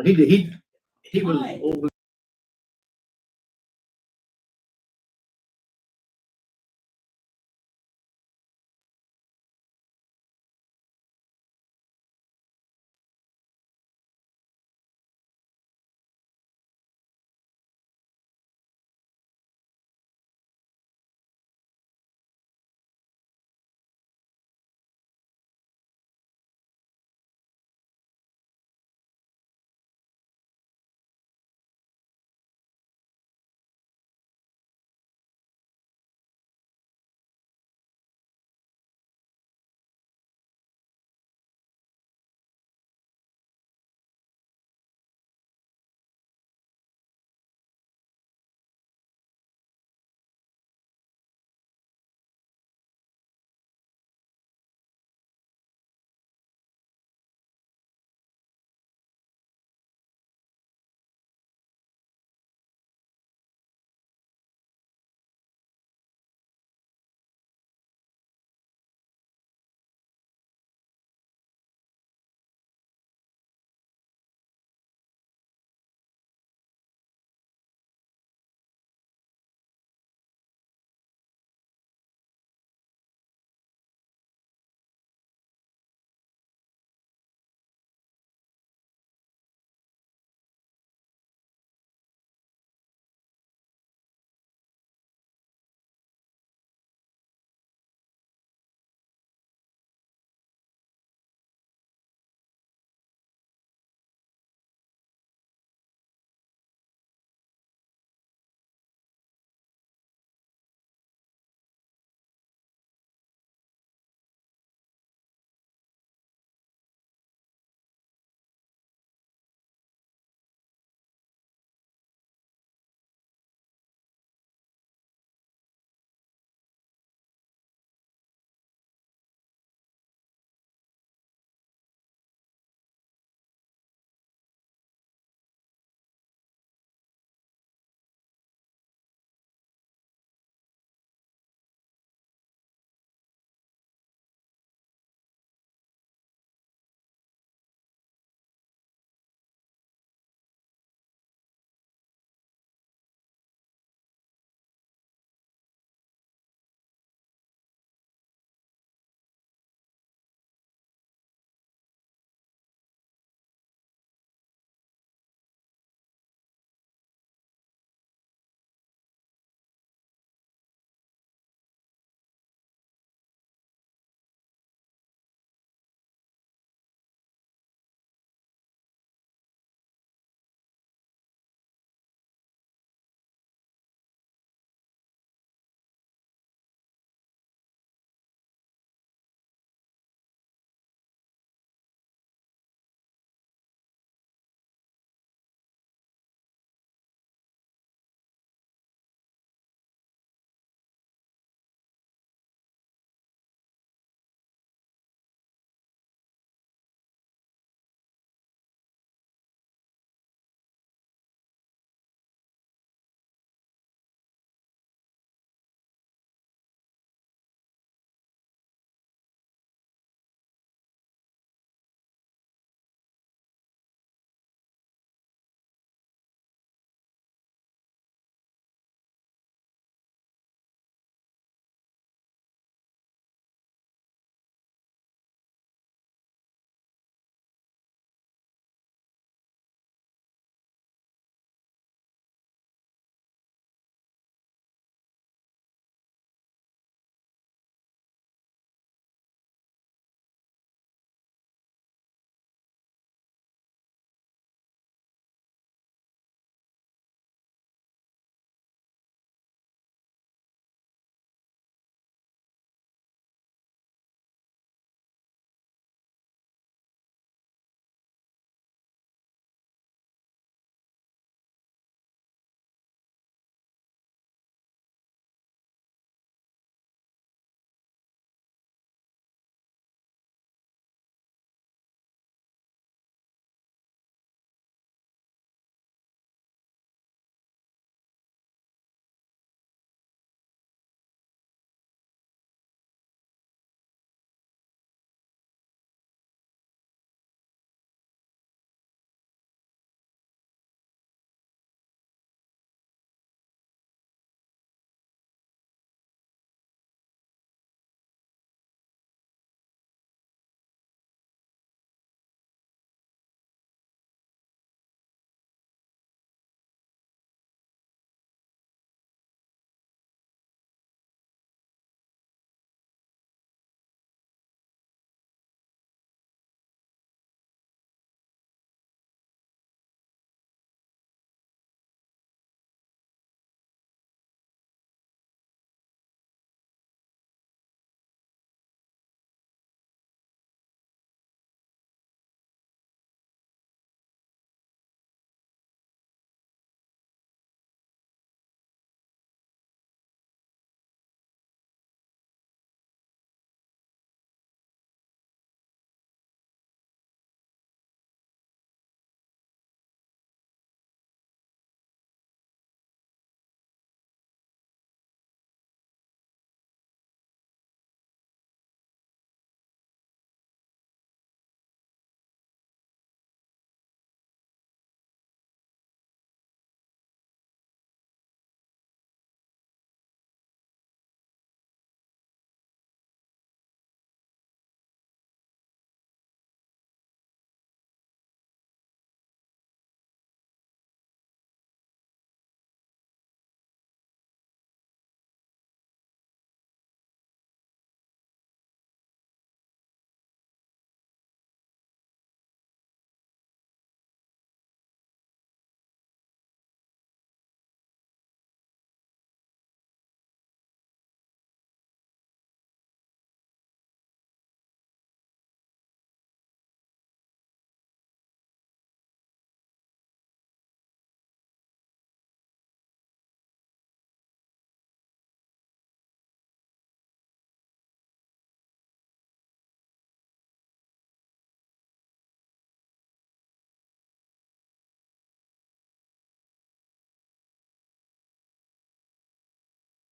He was Right. over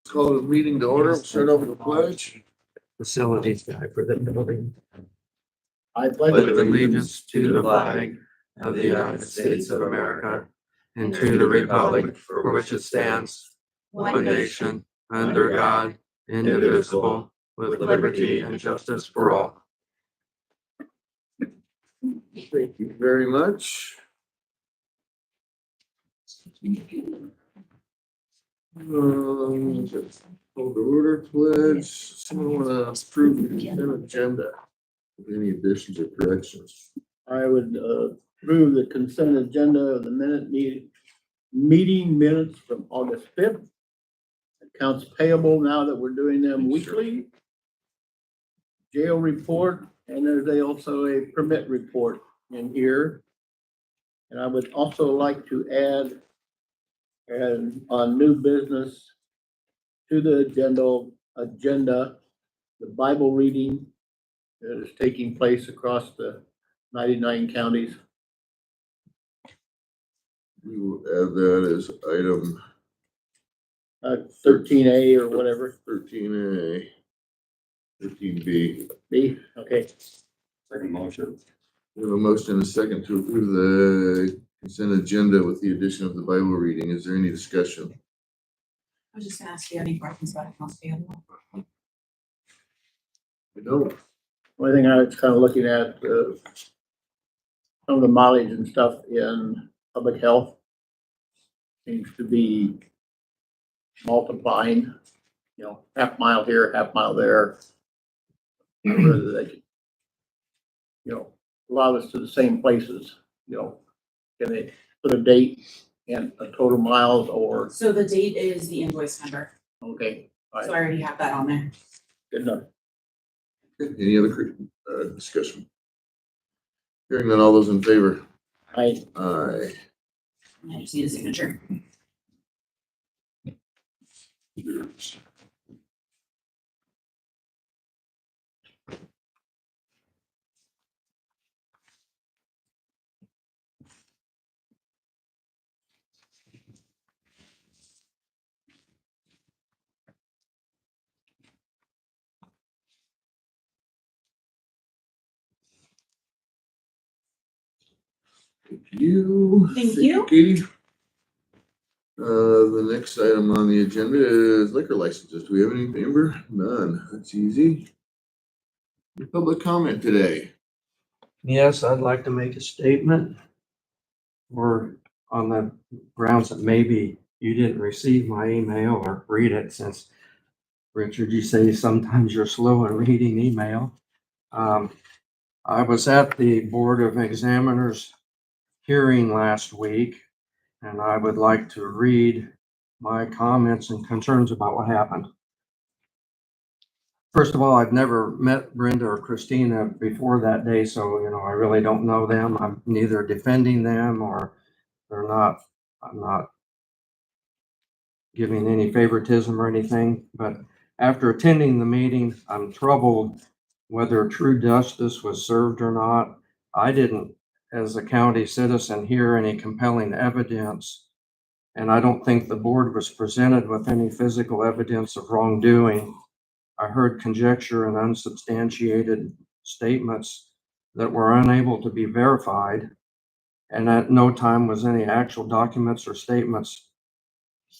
Call the meeting to order. Start over the pledge. Facilities guy for the building. I Pledge allegiance to the flag of the United States of America and to the republic for which it stands, one nation, under God, indivisible, with liberty and justice for all. Thank you very much. Hold the order pledge. Someone want to approve the consent agenda? Any additions or corrections? I would approve the consent agenda of the meeting minutes from August 5th. Accounts payable, now that we're doing them weekly. Jail report, and there's also a permit report in here. And I would also like to add on new business to the agenda, the Bible reading that is taking place across the 99 counties. We will add that as item 13A or whatever. 13A, 13B. B, okay. Second motion. We have a motion and a second to approve the consent agenda with the addition of the Bible reading. Is there any discussion? I was just gonna ask you any questions about accounts payable. We don't. One thing I was kind of looking at, some of the mileage and stuff in public health seems to be multiplying, half mile here, half mile there. Whether they could, allow us to the same places, can they put a date and a total miles or, So the date is the invoice number, okay, all so right, I already have that on there. good enough. Any other discussion? Hearing none, all those in favor? I, Aye. I just need a signature. Thank you. Thank you. Katie. The next item on the agenda is liquor licenses. Do we have any, Amber? None. That's easy. Public comment today. Yes, I'd like to make a statement. Or on the grounds that maybe you didn't receive my email or read it, since Richard, you say sometimes you're slow in reading email. I was at the Board of Examiners hearing last week, and I would like to read my comments and concerns about what happened. First of all, I've never met Brenda or Christina before that day, so, I really don't know them. I'm neither defending them or I'm not giving any favoritism or anything, but after attending the meeting, I'm troubled whether true justice was served or not. I didn't, as a county citizen, hear any compelling evidence, and I don't think the board was presented with any physical evidence of wrongdoing. I heard conjecture and unsubstantiated statements that were unable to be verified, and at no time was any actual documents or statements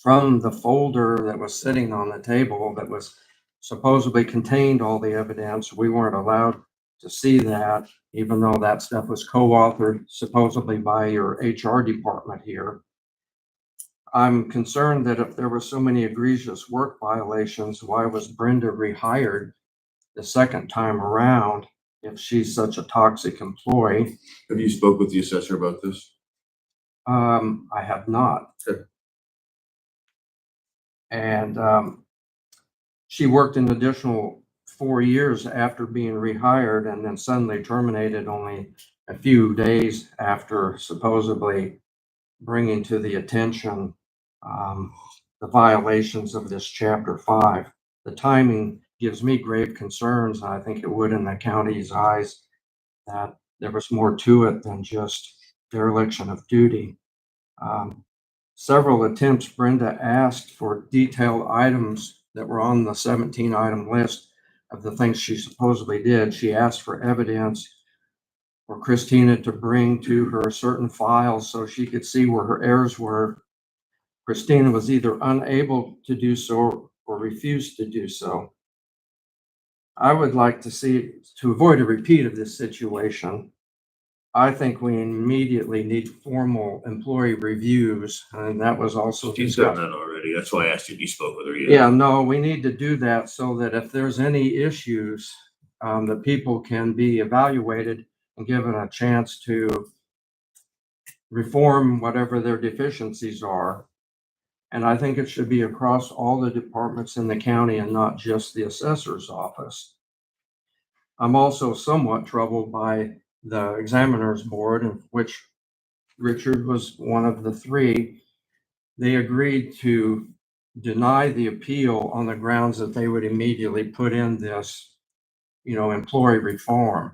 from the folder that was sitting on the table that was supposedly contained all the evidence. We weren't allowed to see that, even though that stuff was co-authored supposedly by your HR department here. I'm concerned that if there were so many egregious work violations, why was Brenda rehired the second time around if she's such a toxic employee? Have you spoke with the assessor about this? I have not. Okay. And she worked an additional 4 years after being rehired, and then suddenly terminated only a few days after supposedly bringing to the attention the violations of this Chapter 5. The timing gives me grave concerns, and I think it would in the county's eyes, that there was more to it than just dereliction of duty. Several attempts, Brenda asked for detailed items that were on the 17 item list of the things she supposedly did. She asked for evidence for Christina to bring to her certain files so she could see where her errors were. Christina was either unable to do so or refused to do so. I would like to see, to avoid a repeat of this situation, I think we immediately need formal employee reviews, and that was also She's done discussed. that already. That's why I asked you if you spoke with her yet. Yeah, no, we need to do that so that if there's any issues, the people can be evaluated and given a chance to reform whatever their deficiencies are. And I think it should be across all the departments in the county and not just the assessor's office. I'm also somewhat troubled by the examiner's board, in which Richard was one of the three. They agreed to deny the appeal on the grounds that they would immediately put in this, employee reform.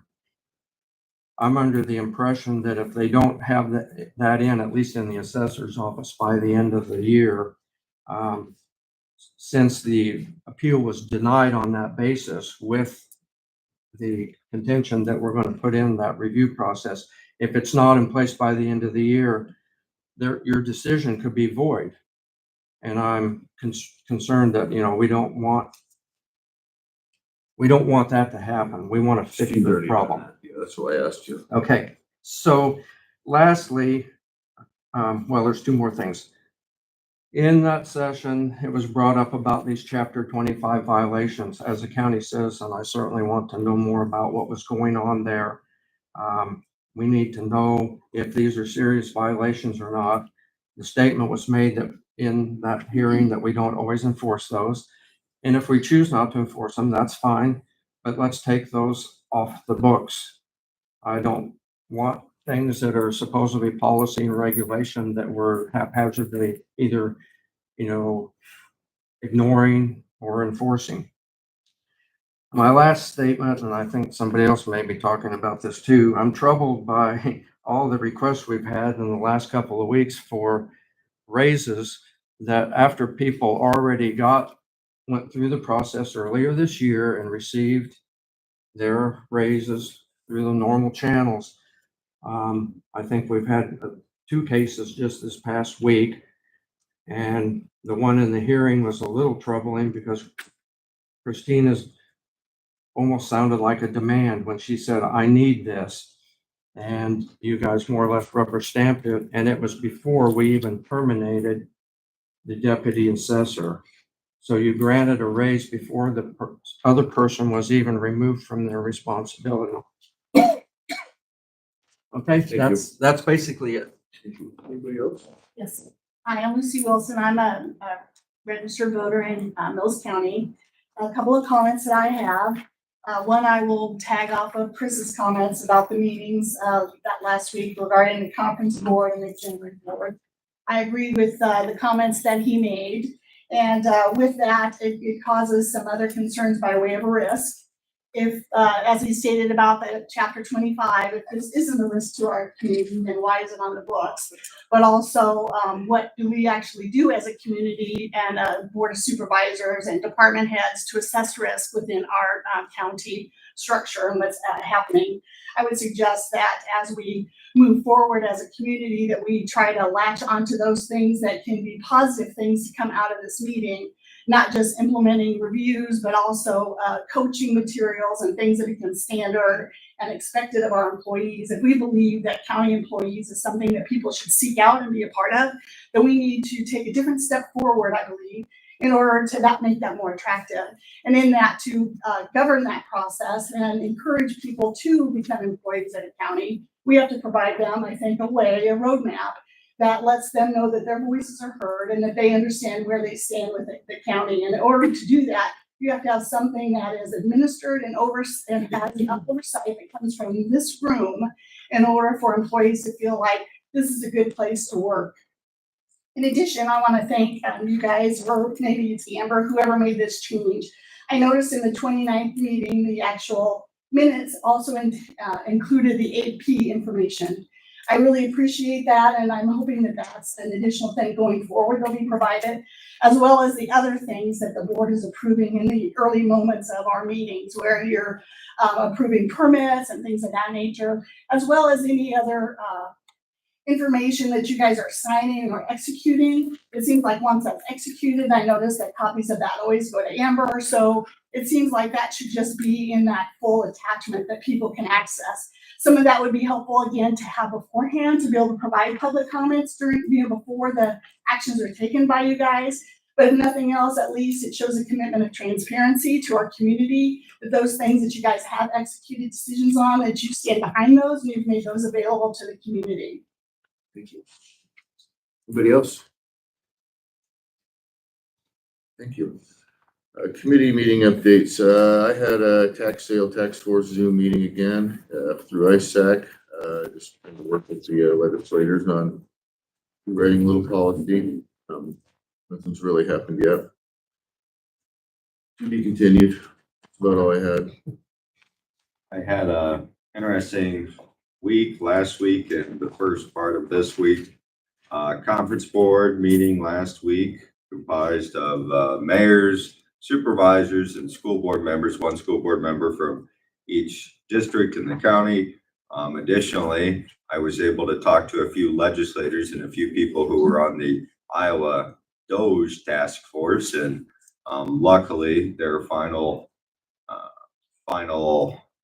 I'm under the impression that if they don't have that in, at least in the assessor's office by the end of the year, since the appeal was denied on that basis with the contention that we're going to put in that review process, if it's not in place by the end of the year, your decision could be void. And I'm concerned that, we don't want that to happen. We want to fix She's the already done problem. that. Yeah, that's why I asked you. Okay, so lastly, there's two more things. In that session, it was brought up about these Chapter 25 violations. As a county citizen, I certainly want to know more about what was going on there. We need to know if these are serious violations or not. The statement was made that in that hearing that we don't always enforce those. And if we choose not to enforce them, that's fine, but let's take those off the books. I don't want things that are supposedly policy and regulation that we're haphazardly either, ignoring or enforcing. My last statement, and I think somebody else may be talking about this too, I'm troubled by all the requests we've had in the last couple of weeks for raises that after people already went through the process earlier this year and received their raises through the normal channels. I think we've had 2 cases just this past week, and the one in the hearing was a little troubling because Christina's almost sounded like a demand when she said, I need this. And you guys more or less rubber stamped it, and it was before we even terminated the deputy assessor. So you granted a raise before the other person was even removed from their responsibility. Okay, that's basically it. Anybody else? Yes. Hi, I'm Lucy Wilson. I'm a registered voter in Mills County. A couple of comments that I have. One, I will tag off of Chris's comments about the meetings that last week regarding the conference board and the agenda board. I agree with the comments that he made. And with that, it causes some other concerns by way of a risk. If, as he stated about the Chapter 25, if this isn't a risk to our community, then why is it on the books? But also, what do we actually do as a community and a board of supervisors and department heads to assess risk within our county structure and what's happening? I would suggest that as we move forward as a community, that we try to latch onto those things that can be positive things to come out of this meeting. Not just implementing reviews, but also coaching materials and things that become standard and expected of our employees. If we believe that county employees is something that people should seek out and be a part of, then we need to take a different step forward, I believe, in order to make that more attractive. And in that, to govern that process and encourage people to become employees at a county, we have to provide them, I think, a roadmap that lets them know that their voices are heard and that they understand where they stand with the county. And in order to do that, you have to have something that is administered and has the oversight that comes from this room in order for employees to feel like this is a good place to work. In addition, I want to thank you guys, or maybe it's Amber, whoever made this change. I noticed in the 29th meeting, the actual minutes also included the AP information. I really appreciate that, and I'm hoping that that's an additional thing going forward that'll be provided, as well as the other things that the board is approving in the early moments of our meetings, where you're approving permits and things of that nature, as well as any other information that you guys are signing or executing. It seems like once that's executed, I noticed that copies of that always go to Amber, so it seems like that should just be in that full attachment that people can access. Some of that would be helpful, again, to have beforehand, to be able to provide public comments during, before the actions are taken by you guys. But if nothing else, at least it shows a commitment of transparency to our community, that those things that you guys have executed decisions on, that you stand behind those and you've made those available to the community. Thank you. Anybody else? Thank you. Committee meeting updates. I had a tax sale task force Zoom meeting again through ISAC. Just trying to work with the legislators on writing a little policy. Nothing's really happened yet. To be continued. That's about all I had. I had a interesting week last week and the first part of this week. Conference board meeting last week comprised of mayors, supervisors, and school board members, one school board member from each district in the county. Additionally, I was able to talk to a few legislators and a few people who were on the Iowa DOJ task force, and luckily their final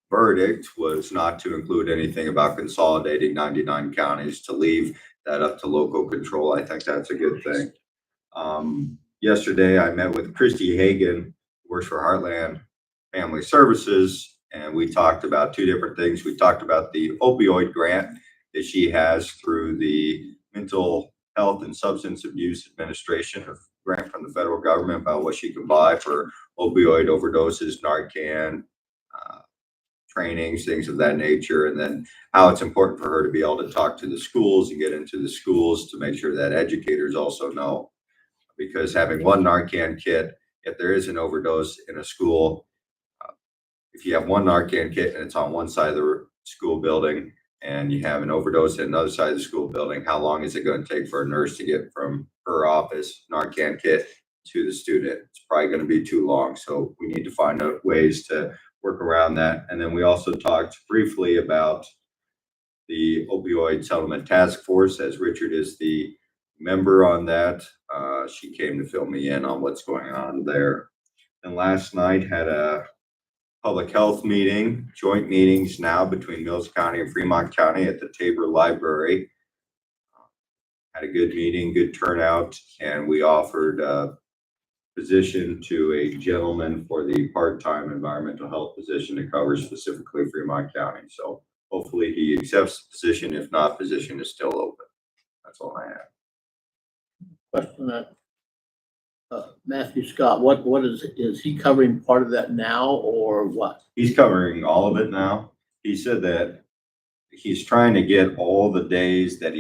verdict was not to include anything about consolidating 99 counties, to leave that up to local control. I think that's a good thing. Yesterday, I met with Christy Hagan, who works for Heartland Family Services, and we talked about two different things. We talked about the opioid grant that she has through the Mental Health and Substance Abuse Administration, a grant from the federal government about what she can buy for opioid overdoses, Narcan, trainings, things of that nature, and then how it's important for her to be able to talk to the schools and get into the schools to make sure that educators also know. Because having one Narcan kit, if there is an overdose in a school, if you have one Narcan kit and it's on one side of the school building and you have an overdose at another side of the school building, how long is it going to take for a nurse to get from her office Narcan kit to the student? It's probably going to be too long. So we need to find out ways to work around that. And then we also talked briefly about the opioid settlement task force, as Richard is the member on that. She came to fill me in on what's going on there. And last night had a public health meeting, joint meetings now between Mills County and Fremont County at the Tabor Library. Had a good meeting, good turnout, and we offered a position to a gentleman for the part-time environmental health position to cover specifically Fremont County. So hopefully he accepts the position. If not, position is still open. That's all I have. Question that, Matthew Scott, what is he covering part of that now or what? He's covering all of it now. He said that he's trying to get all the days that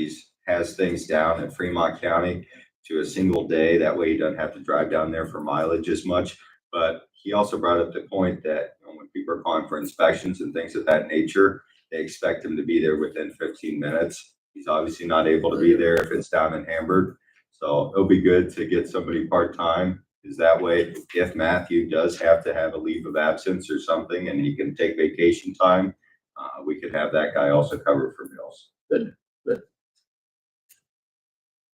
has things down in Fremont County to a single day. That way he doesn't have to drive down there for mileage as much. But he also brought up the point that when people are calling for inspections and things of that nature, they expect him to be there within 15 minutes. He's obviously not able to be there if it's down in Hamburg. So it'll be good to get somebody part-time, is that way if Matthew does have to have a leave of absence or something and he can take vacation time, we could have that guy also covered for Mills. Good.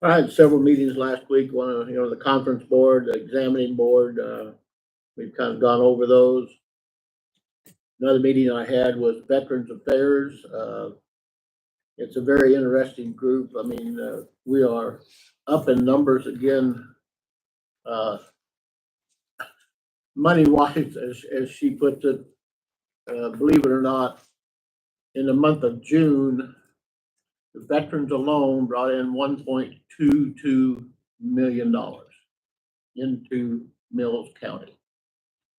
I had several meetings last week, one of, the conference board, the examining board, we've kind of gone over those. Another meeting I had was Veterans Affairs. It's a very interesting group. I mean, we are up in numbers again, money-wise, as she puts it. Believe it or not, in the month of June, the veterans alone brought in $1.22 million into Mills County.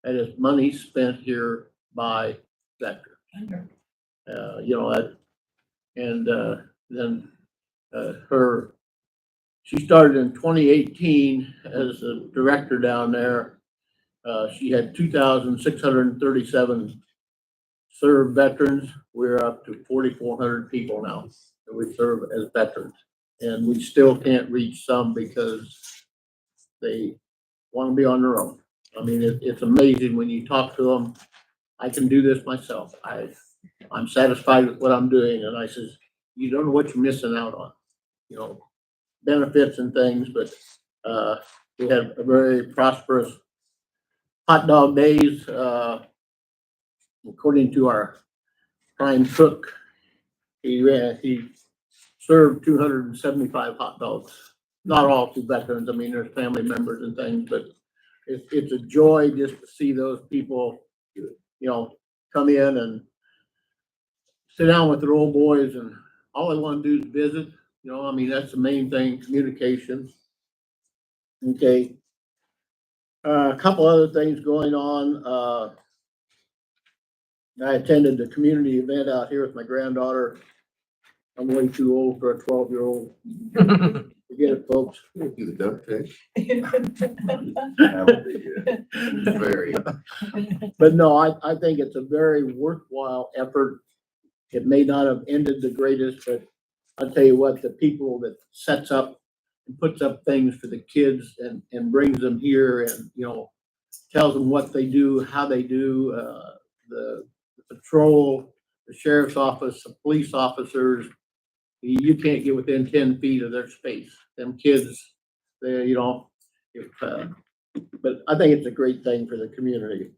That is money spent here by veterans. Then she started in 2018 as a director down there. She had 2,637 served veterans. We're up to 4,400 people now that we serve as veterans. And we still can't reach some because they want to be on their own. I mean, it's amazing when you talk to them. I can do this myself. I'm satisfied with what I'm doing. And I says, you don't know what you're missing out on, you know, benefits and things, but, we had a very prosperous hot dog days, according to our prime cook. He served 275 hot dogs, not all to veterans. I mean, there's family members and things, but it's a joy just to see those people, you know, come in and sit down with their old boys, and all they want to do is visit. You know, I mean, that's the main thing, communication. Okay. A couple other things going on. I attended the community event out here with my granddaughter. I'm way too old for a 12-year-old. Forget it, folks. Do the duct tape. Very. But no, I think it's a very worthwhile effort. It may not have ended the greatest, but I'll tell you what, the people that sets up and puts up things for the kids and brings them here and, you know, tells them what they do, how they do, the patrol, the sheriff's office, the police officers, you can't get within 10 feet of their space. Them kids, they, you know, but I think it's a great thing for the community.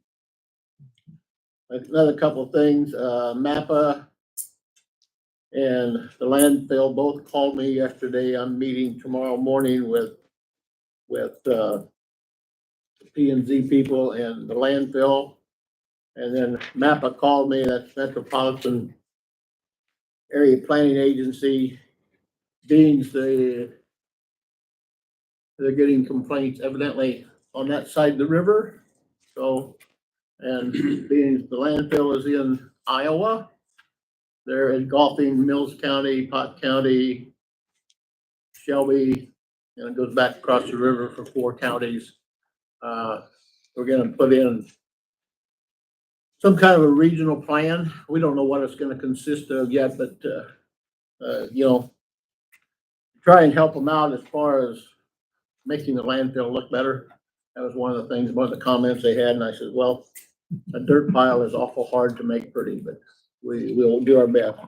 Another couple of things, MAPPA and the landfill both called me yesterday. I'm meeting tomorrow morning with the P&Z people and the landfill. And then MAPPA called me, that's Metropolitan Area Planning Agency. Beans, they're getting complaints evidently on that side of the river. So, and being the landfill is in Iowa, they're engulfing Mills County, Pot County, Shelby, and it goes back across the river for 4 counties. We're gonna put in some kind of a regional plan. We don't know what it's gonna consist of yet, but, you know, try and help them out as far as making the landfill look better. That was one of the things, one of the comments they had, and I said, well, a dirt pile is awful hard to make pretty, but we'll do our best.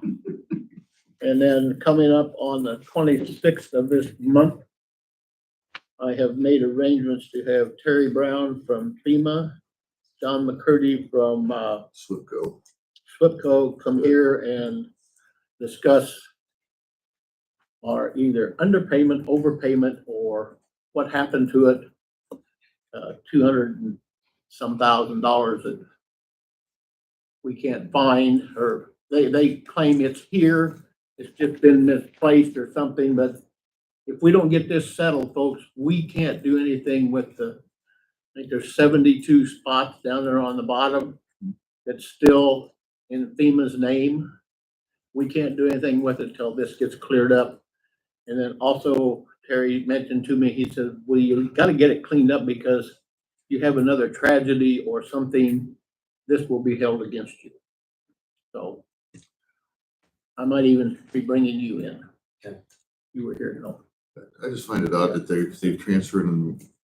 And then coming up on the 26th of this month, I have made arrangements to have Terry Brown from FEMA, John McCurdy from SWIPCO come here and discuss our either underpayment, overpayment, or what happened to it. $200 and some $1,000 that we can't find, or they claim it's here. It's just been misplaced or something, but if we don't get this settled, folks, we can't do anything with I think there's 72 spots down there on the bottom that's still in FEMA's name. We can't do anything with it till this gets cleared up. And then also Terry mentioned to me, he said, well, you got to get it cleaned up because if you have another tragedy or something, this will be held against you. So I might even be bringing you in. Okay. You were here, no? I just find it odd that they've transferred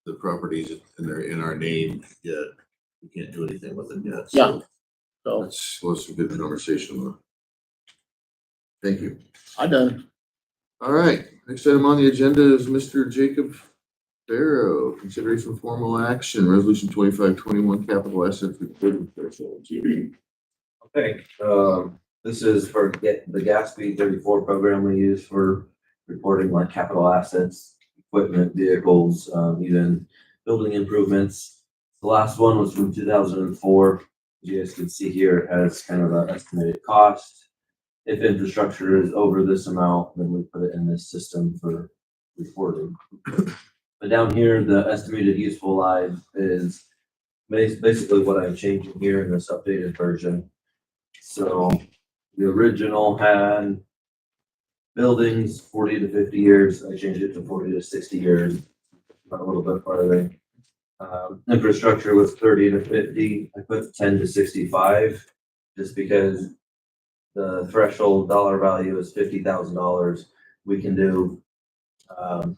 the properties and they're in our name, yet we can't do anything with them yet. Yeah. So Let's get the conversation. Thank you. I done. All right, next item on the agenda is Mr. Jacob Barrow. Consideration of formal action, resolution 2521, capital assets reporting threshold. Okay, this is for the GASB 34 program we use for reporting like capital assets, equipment, vehicles, even building improvements. The last one was from 2004. You guys can see here it has kind of an estimated cost. If infrastructure is over this amount, then we put it in this system for reporting. But down here, the estimated useful life is basically what I'm changing here in this updated version. So the original had buildings 40 to 50 years. I changed it to 40 to 60 years, a little bit farther. Infrastructure was 30 to 50. I put 10 to 65 just because the threshold dollar value is $50,000. We can do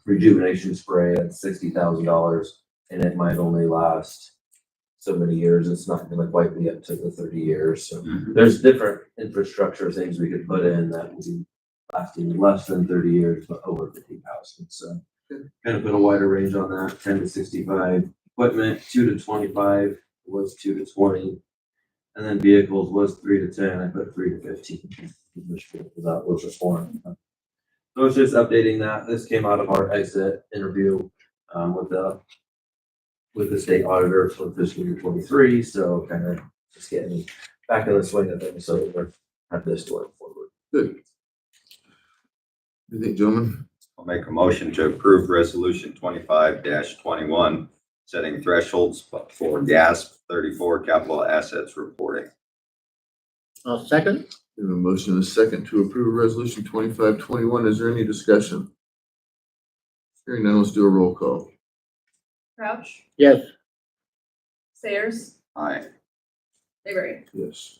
rejuvenation spray at $60,000, and it might only last so many years. It's not gonna quite be up to the 30 years. So there's different infrastructure things we could put in that would be lasting less than 30 years, but over 50,000. So kind of put a wider range on that, 10 to 65. Equipment, 2 to 25 was 2 to 20. And then vehicles was 3 to 10. I put 3 to 15. That was the form. So it's just updating that. This came out of our exit interview with the state auditor for fiscal year 23. So kind of just getting back in the swing of things. So we're at this going forward. Good. What do you think, gentlemen? I'll make a motion to approve resolution 25-21, setting thresholds for gas 34 capital assets reporting. I'll second. We have a motion and a second to approve resolution 2521. Is there any discussion? Hearing none, let's do a roll call. Crouch, Yes. Sayers, Aye. Mayberry. Yes.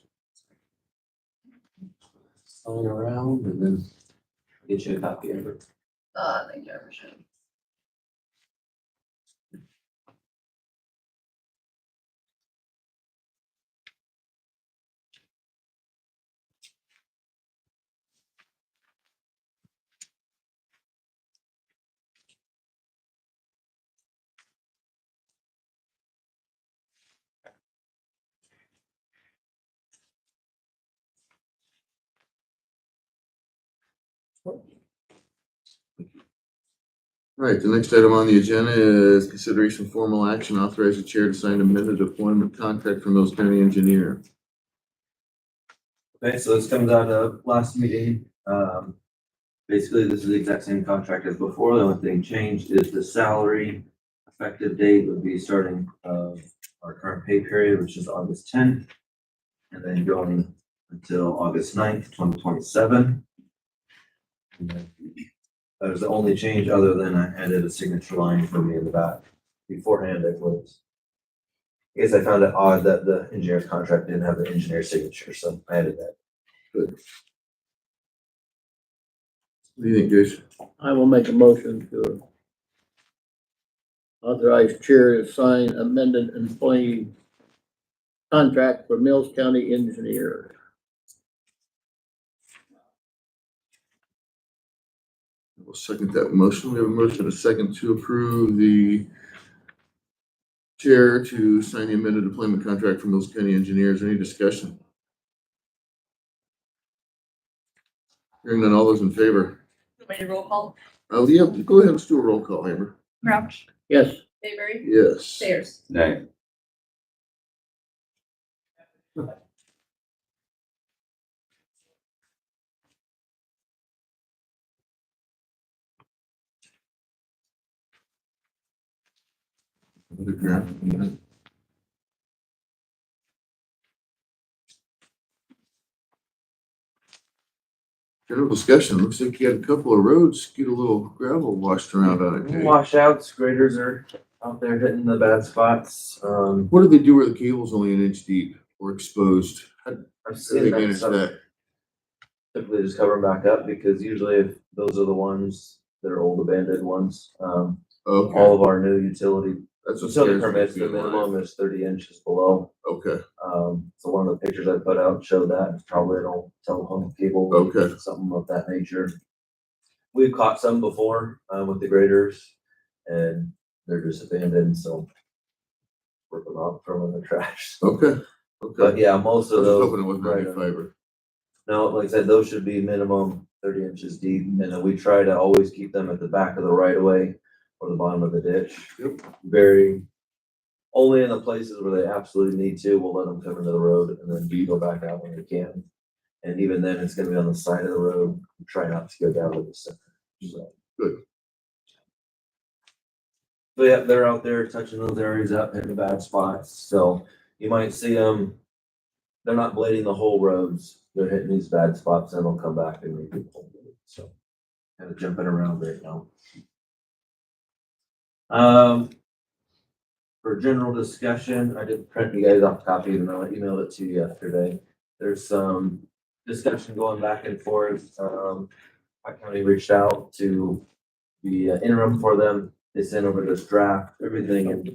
Going around and then get you a copy of it. Thank you, I appreciate it. All right, the next item on the agenda is consideration of formal action, authorize the chair to sign amended deployment contract for Mills County Engineer. Okay, so this comes out of last meeting. Basically, this is the exact same contract as before. The only thing changed is the salary. Effective date would be starting our current pay period, which is August 10th, and then going until August 9th, 2027. And then that was the only change other than I added a signature line for me in the back. Beforehand, it was. I guess I found it odd that the engineer's contract didn't have the engineer's signature, so I added that. Good. What do you think, Jason? I will make a motion to authorize chair to sign amended employee contract for Mills County Engineer. We'll second that motion. We have a motion and a second to approve the chair to sign the amended deployment contract for Mills County Engineers. Any discussion? Hearing none, all those in favor? Ready to roll call? Oh, yeah, go ahead, let's do a roll call, Amber. Crouch, Yes. Mayberry, Yes. Sayers. Nay. General discussion, looks like you had a couple of roads, get a little gravel washed around on it. Dave. Washouts, graders are out there hitting the bad spots. What do they do where the cable's only an inch deep or exposed? How do I've they seen that. manage Some that? typically just cover them back up because usually if those are the ones that are old abandoned ones. Okay, All of our new utility that's what utility scares me. permits, the minimum is 30 inches below. Okay, So one of the pictures I put out showed that it's probably an old telephone cable. Okay. Something of that nature. We've caught some before, with the graders and they're just abandoned, so rip them out, throw them in the trash. okay, But okay. yeah, most I of was those. hoping it wasn't right any on. fiber. No, like I said, those should be minimum 30 inches deep, and then we try to always keep them at the back of the right of way or the bottom of the ditch. Yep. Very, only in the places where they absolutely need to, we'll let them come into the road and then go back out when we can. And even then, it's gonna be on the side of the road. We try not to go down to the center. So. Good. So yeah, they're out there touching those areas up in the bad spots. So you might see them. They're not blading the whole roads. They're hitting these bad spots and they'll come back and make it. So kind of jumping around right now. For general discussion, I did print you guys off a copy and I emailed it to you yesterday. There's some discussion going back and forth. Pike County reached out to be interim for them. They sent over this draft, everything, and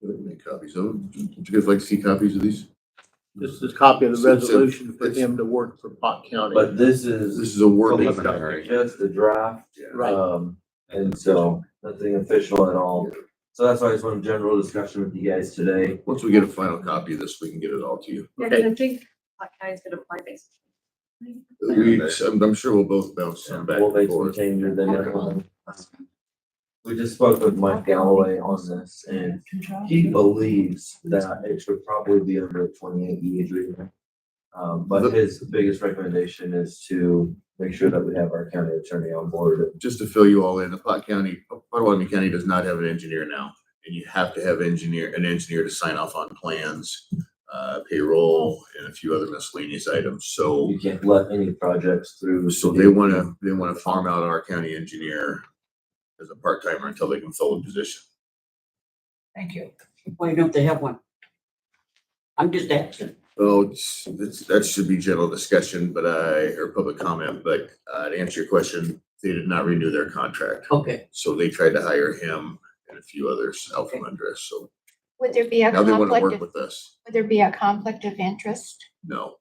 Make copies of them. Would you guys like to see copies of these? This is a copy of the So- resolution for it's- him to work for Pot County. but this This is is a word preliminary, just the draft. Right. And so nothing official at all. So that's why I just wanted general discussion with you guys today. Once we get a final copy of this, we can get it all to you. Yeah, 'cause I think Pot County's gonna apply basically. I'm sure we'll both bounce some back We'll and make some forth. changes. They might want. We just spoke with Mike Galloway on this, and he believes that it should probably be under 28E agreement. But his biggest recommendation is to make sure that we have our county attorney on board. Just to fill you all in, the Potawatomi County does not have an engineer now. And you have to have an engineer to sign off on plans, payroll, and a few other miscellaneous items. So, You can't let any projects through. so they wanna farm out our county engineer as a part-timer until they can fill the position. Thank you. Why don't they have one? I'm just asking. Oh, that should be general discussion, or public comment, but, to answer your question, they did not renew their contract. Okay. So they tried to hire him and a few others out from under us, so Would there be a now they wanna conflict, work of- with us. would there be a conflict of interest? No.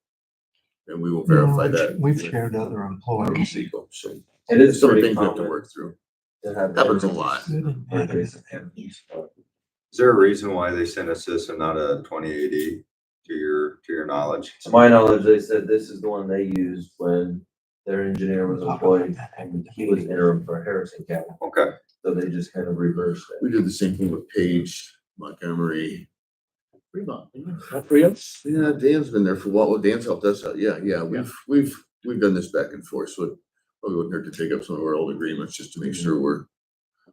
And we will verify that. We've shared other employees. Sequel, so It is some pretty things we have to common work through. to have. Happens a lot. Is there a reason why they sent us this and not a 2080 to your knowledge? To my knowledge, they said this is the one they used when their engineer was employed and he was interim for Harrison County. Okay, So they just kind of reversed it. We did the same thing with Page, Montgomery. Fremont, not Fremont. Yeah, Dan's been there for a while. Well, Dan's helped us out. Yeah, we've done this back and forth, so it probably wouldn't hurt to take up some of our old agreements just to make sure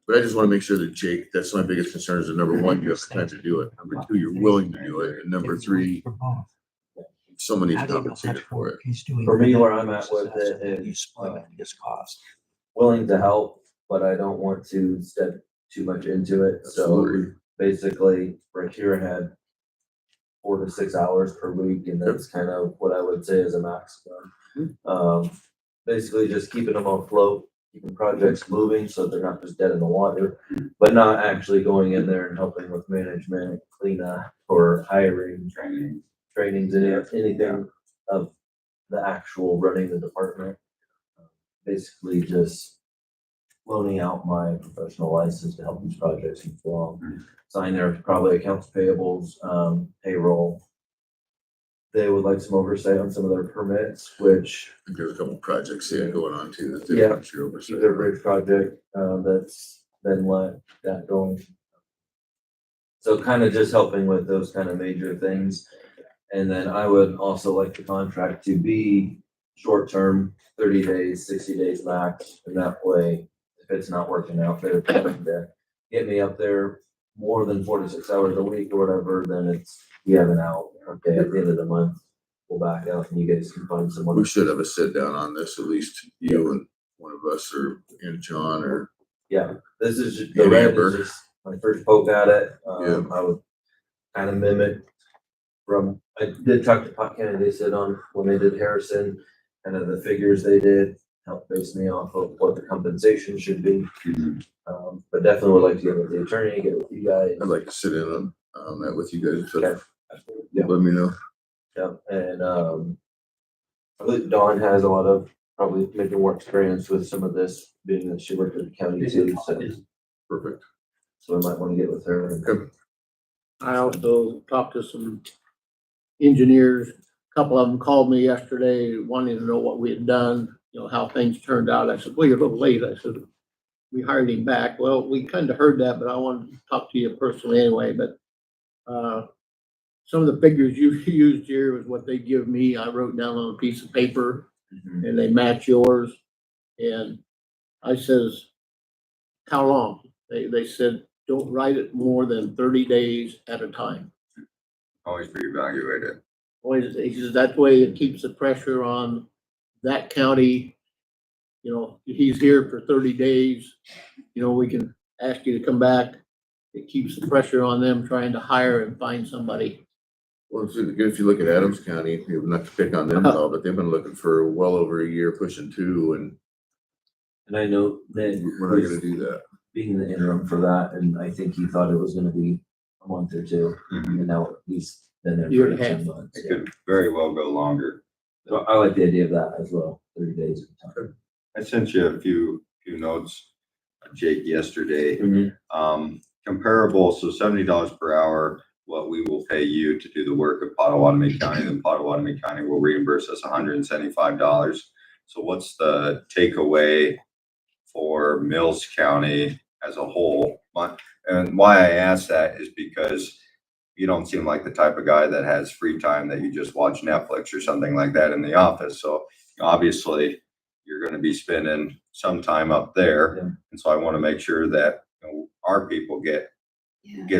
but I just want to make sure that Jake, that's my biggest concern is that number one, you have the time to do it. Number two, you're willing to do it. And number three, someone needs compensated for it. For me, where I'm at with it is, his cost. willing to help, but I don't want to step too much into it. So Absolutely. basically, right here I had 4 to 6 hours per week, and that's kind of what I would say is a maximum. Basically just keeping them afloat, keeping projects moving so they're not just dead in the water, but not actually going in there and helping with management, cleanup, or hiring, trainings, anything of the actual running the department. Basically just loaning out my professional license to help these projects move along. Sign their probably accounts payables, payroll. They would like some oversight on some of their permits, which I think there's a couple projects they had going on too. That they Yeah. want your oversight. their bridge project, that's been let that going. So kind of just helping with those kind of major things. And then I would also like the contract to be short-term, 30 days, 60 days max. And that way, if it's not working out, they're trying to get me up there more than 4 to 6 hours a week or whatever, then we have an out. Okay, at the end of the month, we'll back out and you guys can find someone. We should have a sit down on this, at least you and one of us and John or. Yeah, this is just, Yeah, the red Amber. is just my first poke at it. Yeah. I would kind of mimic I did talk to Pot County, they said on, when they did Harrison, kind of the figures they did, helped base me off of what the compensation should be. But definitely would like to get with the attorney, get with you guys. I'd like to sit in on that with you guys. So Okay. Yeah. let me know. Yeah, and, I believe Dawn has a lot of, probably maybe more experience with some of this, being that she worked at the county too, Perfect. so I might want to get with her. Okay. I also talked to some engineers. A couple of them called me yesterday wanting to know what we had done, how things turned out. I said, well, you're a little late. I said, we hired him back. Well, we kind of heard that, but I wanted to talk to you personally anyway, but, some of the figures you used here was what they give me. I wrote down on a piece of paper and they match yours. And I says, how long? They said, don't write it more than 30 days at a time. always reevaluate it. Always, he says, that way it keeps the pressure on that county. He's here for 30 days, we can ask you to come back. It keeps the pressure on them trying to hire and find somebody. Well, if you look at Adams County, not to pick on them at all, but they've been looking for well over a year, pushing 2, and And I know that we're not gonna do that. being the interim for that, and I think he thought it was gonna be a month or two, and now he's been there Year for and a half. 10 months. It could very well go longer. So I like the idea of that as well, 30 days at a time. I sent you a few notes, Jake, yesterday. Comparable, so $70 per hour, what we will pay you to do the work of Potawatomi County, then Potawatomi County will reimburse us $175. So what's the takeaway for Mills County as a whole? And why I ask that is because you don't seem like the type of guy that has free time that you just watch Netflix or something like that in the office. So obviously you're going to be spending some time up there. Yeah. And so I want to make sure that our people get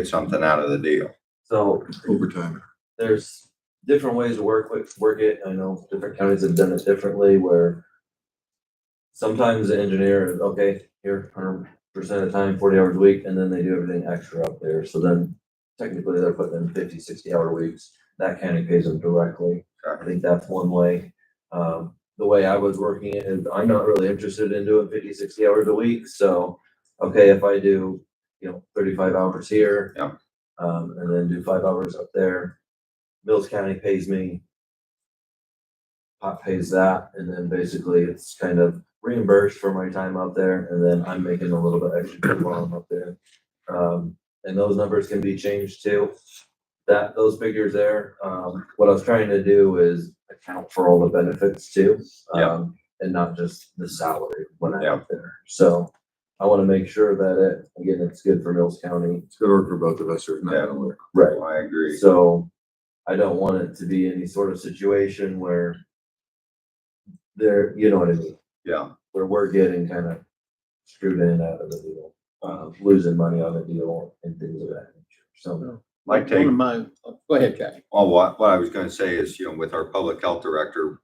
something out of the deal. So Overtime. there's different ways to work it. I know different counties have done it differently where sometimes the engineer is, okay, here, 100% of the time, 40 hours a week, and then they do everything extra up there. So then technically they're putting in 50, 60-hour weeks. That county pays them directly. I think that's one way. The way I was working it is I'm not really interested in doing 50, 60 hours a week. So, okay, if I do, 35 hours here, and then do 5 hours up there, Mills County pays me, Pot pays that, and then basically it's kind of reimbursed for my time out there, and then I'm making a little bit extra while I'm up there. And those numbers can be changed too. Those figures there, what I was trying to do is account for all the benefits too. And not just the salary when I'm out there. So I want to make sure that it's good for Mills County. It's gonna work for both of us, or it's not gonna work. Right. I agree. So I don't want it to be any sort of situation where you know what I mean? Yeah. Where we're getting kind of screwed in out of the deal, losing money on the deal and things of that nature. So My take. Go ahead, Jack. Well, what I was going to say is, with our public health director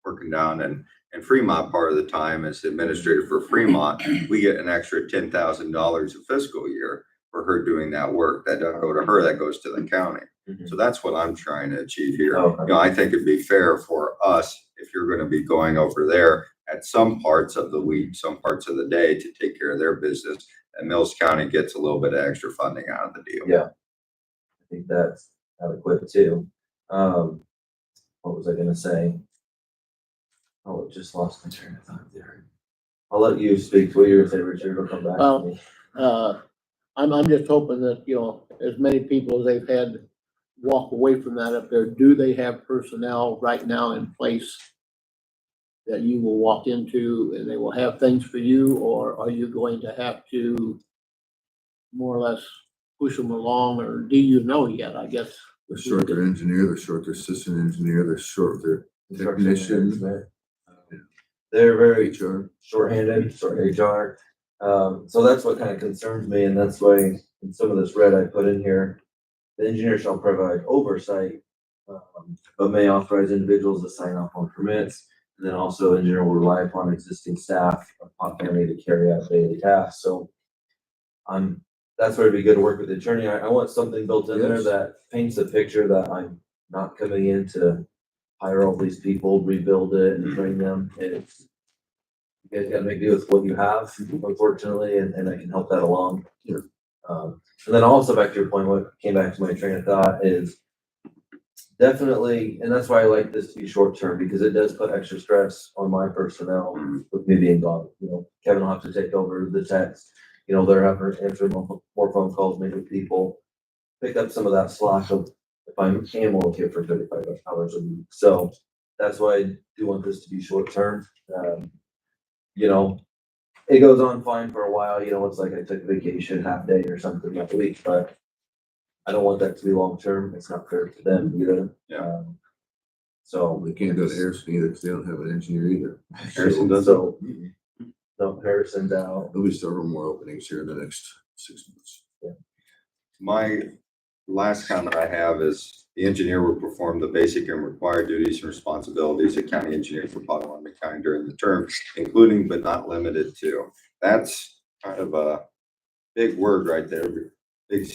working down in Fremont part of the time as administrator for Fremont, we get an extra $10,000 a fiscal year for her doing that work. That doesn't go to her, that goes to the county. So that's what I'm trying to achieve here. Okay. I think it'd be fair for us if you're going to be going over there at some parts of the week, some parts of the day to take care of their business, and Mills County gets a little bit of extra funding out of the deal. Yeah. I think that's adequate too. What was I gonna say? Oh, just lost my train of thought there. I'll let you speak to what you were saying, Richard. It'll come back to me. I'm just hoping that, as many people as they've had walk away from that up there, do they have personnel right now in place that you will walk into and they will have things for you, or are you going to have to more or less push them along, or do you know yet, I guess? They're short their engineer, they're short their assistant engineer, they're short their technician. They're very HR. shorthanded for HR. So that's what kind of concerns me, and that's why in some of this red I put in here, the engineer shall provide oversight, but may authorize individuals to sign off on permits. And then also engineer will rely upon existing staff of Pot County to carry out daily tasks. So that's where it'd be good to work with the attorney. I want something built in there Yes. that paints a picture that I'm not coming in to hire all these people, rebuild it and train them. It's, you guys gotta make do with what you have, unfortunately, and I can help that along. Yeah. And then also back to your point, what came back to my train of thought is definitely, and that's why I like this to be short term, because it does put extra stress on my personnel with me being gone. Kevin will have to take over the text. They're having to answer more phone calls, meet with people, pick up some of that slack of if I'm able here for 35 hours a week. So that's why I do want this to be short term. It goes on fine for a while. It's like I took a vacation half day or something that week, but I don't want that to be long term. It's not fair to them either. Yeah. So They can't go to Harrison either because they don't have an engineer either. Harrison does so no, Harrison's out. There'll be several more openings here in the next 6 months. My last comment I have is the engineer will perform the basic and required duties and responsibilities of county engineer for Potawatomi County during the term, including but not limited to. That's kind of a big word right there, big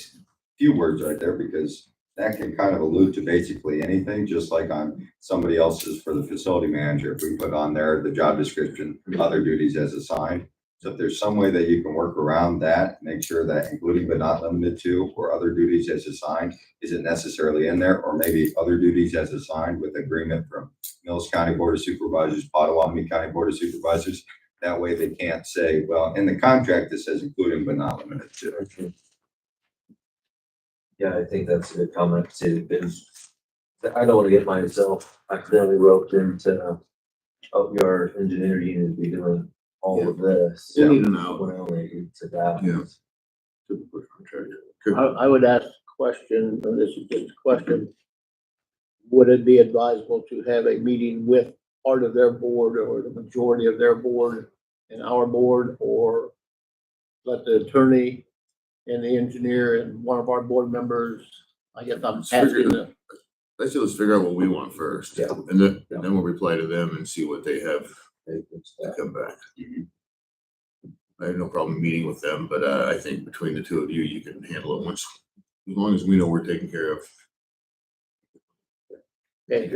few words right there, because that can kind of allude to basically anything, just like on somebody else's for the facility manager. If we put on there the job description, other duties as assigned. So if there's some way that you can work around that, make sure that including but not limited to, or other duties as assigned, isn't necessarily in there, or maybe other duties as assigned with agreement from Mills County Board of Supervisors, Potawatomi County Board of Supervisors. That way they can't say, well, in the contract, it says including but not limited to. Yeah, I think that's a good comment too, because I don't want to get myself accidentally roped into, oh, your engineer unit to be doing all of this. In and out. When I only need to that. Yeah. Typical contract. I would ask the question, and this is just a question. Would it be advisable to have a meeting with part of their board or the majority of their board and our board, or let the attorney and the engineer and one of our board members, I guess I'm asking them. Let's just figure out what we want first. Yeah. And then we'll reply to them and see what they have to come back. I have no problem meeting with them, but I think between the two of you, you can handle it once, as long as we know we're taken care of. Okay,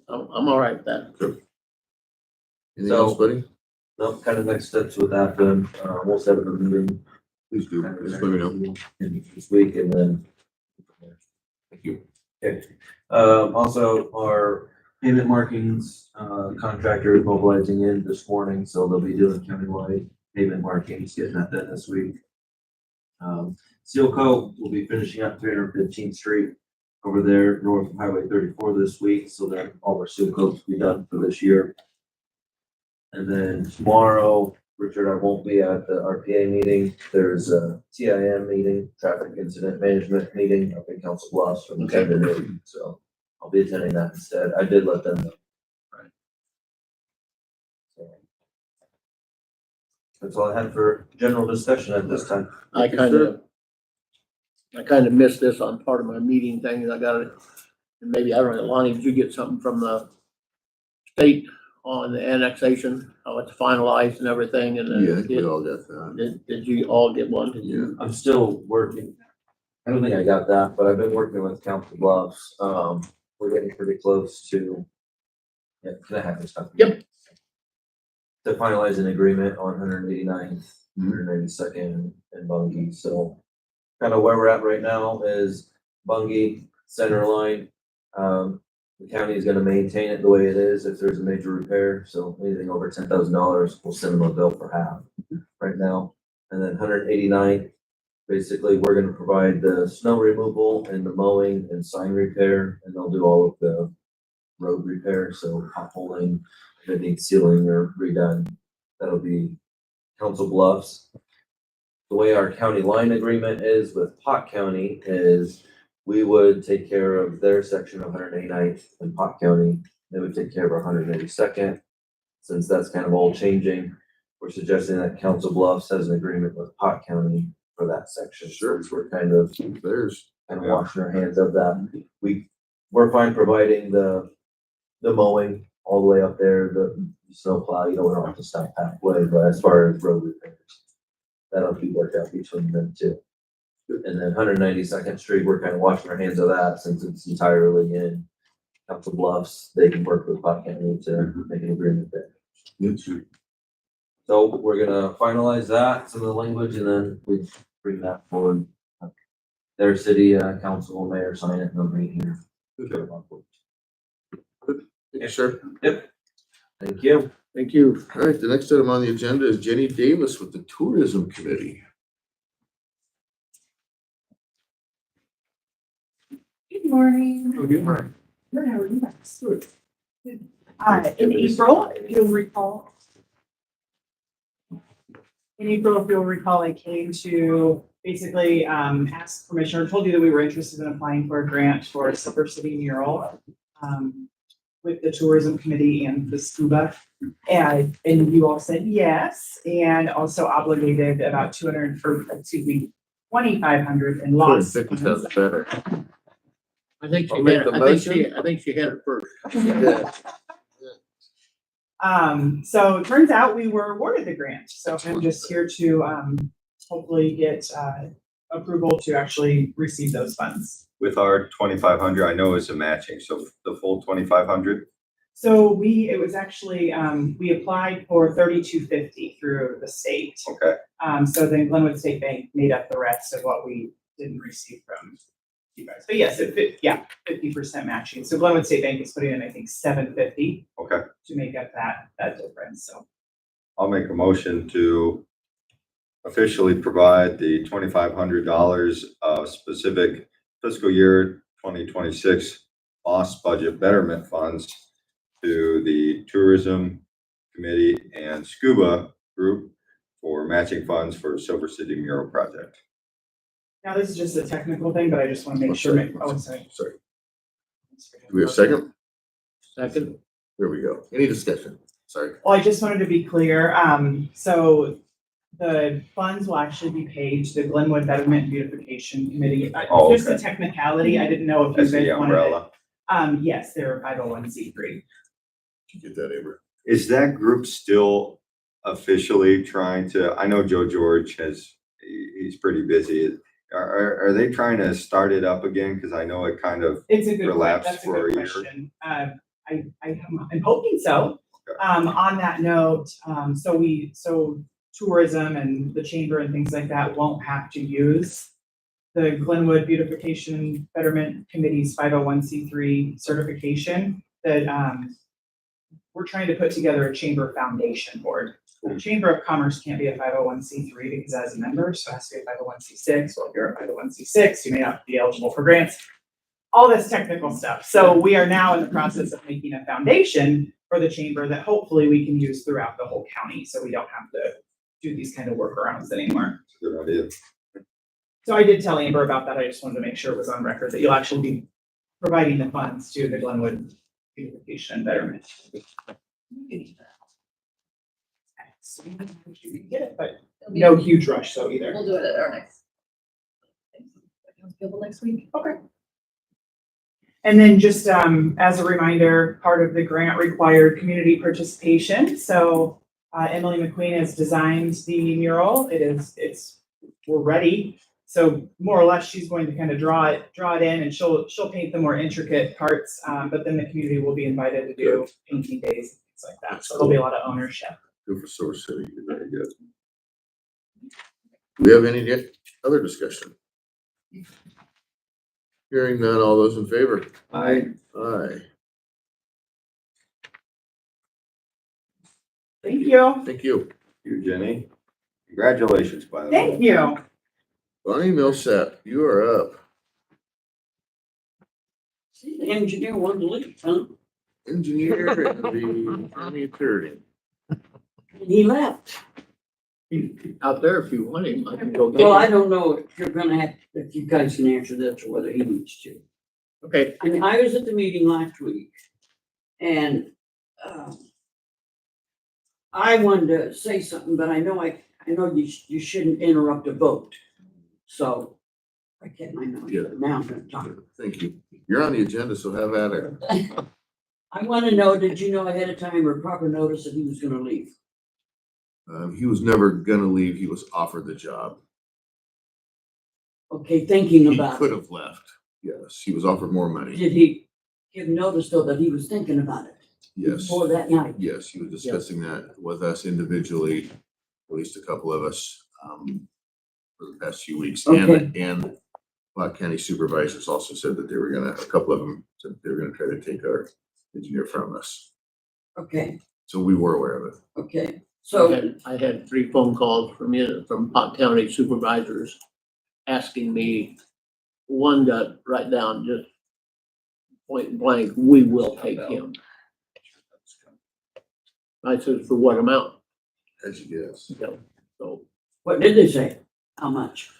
I'm all right with that. Anything So- else, buddy? No, kind of next steps with that, then, we'll set up a meeting. Please do. Just let me know. This week and then. Thank you. Okay, also our payment markings, contractor is mobilizing in this morning, so they'll be doing countywide payment markings, getting that done this week. Seal coat will be finishing up 315th Street over there north of Highway 34 this week, so that all our seal coats will be done for this year. And then tomorrow, Richard, I won't be at the RPA meeting. There's a TIM meeting, traffic incident management meeting up in Council Bluffs from 10 to noon. So I'll be attending that instead. I did let them know. Right. So that's all I had for general discussion at this time. I kind of missed this on part of my meeting thing, and I got it. And maybe, I don't know, Lonnie, did you get something from the state on the annexation, how it's finalized and everything? And Yeah, I then think we all got that. did you all get one? Yeah. I'm still working. I don't think I got that, but I've been working with Council Bluffs. We're getting pretty close to. Yeah, can I have this stuff? Yep. To finalize an agreement on 189th, 192nd and Bungie. So kind of where we're at right now is Bungie center line. The county is going to maintain it the way it is if there's a major repair. So anything over $10,000, we'll send them a bill for half right now. And then 189th, basically, we're going to provide the snow removal and the mowing and sign repair, and they'll do all of the road repair. So potholing, if it needs sealing or redone, that'll be Council Bluffs. The way our county line agreement is with Pot County is we would take care of their section of 189th in Pot County. They would take care of our 182nd. Since that's kind of all changing, we're suggesting that Council Bluffs has an agreement with Pot County for that section. Sure. So we're kind of There's. washing our hands of that. We're fine providing the mowing all the way up there, the snow plow, you don't have to stop halfway, but as far as road repairs, that'll be worked out between them too. And then 192nd Street, we're kind of washing our hands of that since it's entirely in Council Bluffs. They can work with Pot County to make an agreement there. So we're gonna finalize that, some of the language, and then we bring that forward. Their city council, mayor sign it, and they'll bring it here. Yes, sir. Yep. Thank you. Thank you. All right, the next item on the agenda is Jenny Davis with the Tourism Committee. Good morning. Good morning. Good, how are you guys? Good. In April, if you'll recall. In April, if you'll recall, I came to basically ask permission, or told you that we were interested in applying for a grant for a Silver City mural with the tourism committee and the scuba. And you all said yes, and also obligated about 2,500 and lost. Better. I think she I'll make had, the I think she had it first. So it turns out we were awarded the grant. So I'm just here to hopefully get approval to actually receive those funds. With our 2,500, I know it's a matching, so the full 2,500? So it was actually, we applied for 3,250 through the state. Okay, So then Glenwood State Bank made up the rest of what we didn't receive from you guys. But yes, 50% matching. So Glenwood State Bank is putting in, I think, 750 okay. to make up that difference, so. I'll make a motion to officially provide the $2,500 of specific fiscal year 2026 loss budget betterment funds to the Tourism Committee and Scuba Group for matching funds for Silver City Mural Project. Now, this is just a technical thing, but I just want to make sure. Sorry. Sorry. Do we have a second? Second, There we go. Any discussion? Sorry. Well, I just wanted to be clear. So the funds will actually be paid to the Glenwood Betterment Beautification Committee. Oh, Just a okay. technicality. I didn't know if you That's guys the wanted it. umbrella. Yes, they're a 501c3. Get that, Amber. Is that group still officially trying to, I know Joe George he's pretty busy. Are they trying to start it up again? Because I know it kind of, It's a good, Relapse that's a for good a year? question. I'm hoping so. On that note, so tourism and the chamber and things like that won't have to use the Glenwood Beautification Betterment Committee's 501c3 certification that, we're trying to put together a chamber foundation board. The Chamber of Commerce can't be a 501c3 because as a member, so it has to be a 501c6. Well, if you're a 501c6, you may not be eligible for grants. All this technical stuff. So we are now in the process of making a foundation for the chamber that hopefully we can use throughout the whole county, so we don't have to do these kind of workarounds anymore. good idea. So I did tell Amber about that. I just wanted to make sure it was on record that you'll actually be providing the funds to the Glenwood Beautification and Betterment. Get it, but no huge rush though either. We'll do it at our next. Available next week. Okay. And then just as a reminder, part of the grant required community participation. So Emily McQueen has designed the mural. We're ready. So more or less, she's going to kind of draw it in, and she'll paint the more intricate parts. But then the community will be invited to do painting days, things like that. So there'll be a lot of ownership. Good for Source City. Very good. Do we have any other discussion? Hearing none, all those in favor? I, Aye. Thank you. Thank you. You, Jenny. Congratulations, by the way. Thank you. Bonnie Millsap, you are up. See, the engineer wanted to leave, huh? Engineer and the county attorney. And he left. he's out there if you want him, I can go get Well, I him. don't know if you're gonna have, if you guys can answer this or whether he needs to. Okay, I mean, I was at the meeting last week and, I wanted to say something, but I know you shouldn't interrupt a vote. So I can't, I know, Yeah. now I'm gonna talk. Thank you. You're on the agenda, so have at it. I want to know, did you know ahead of time or proper notice that he was gonna leave? He was never gonna leave. He was offered the job. Okay, thinking He about could it. have left. Yes, he was offered more money. Did he give notice though that he was thinking about it Yes. before that night? Yes, he was discussing that with us individually, at least a couple of us, for the past few weeks. And Black County Supervisors also said that a couple of them said they were gonna try to take our engineer from us. Okay, So we were aware of it. okay, so, I had 3 phone calls from Pot County supervisors asking me, one got right down just point blank, we will take him. I said, for what amount? As you guess. So what did they say? How much?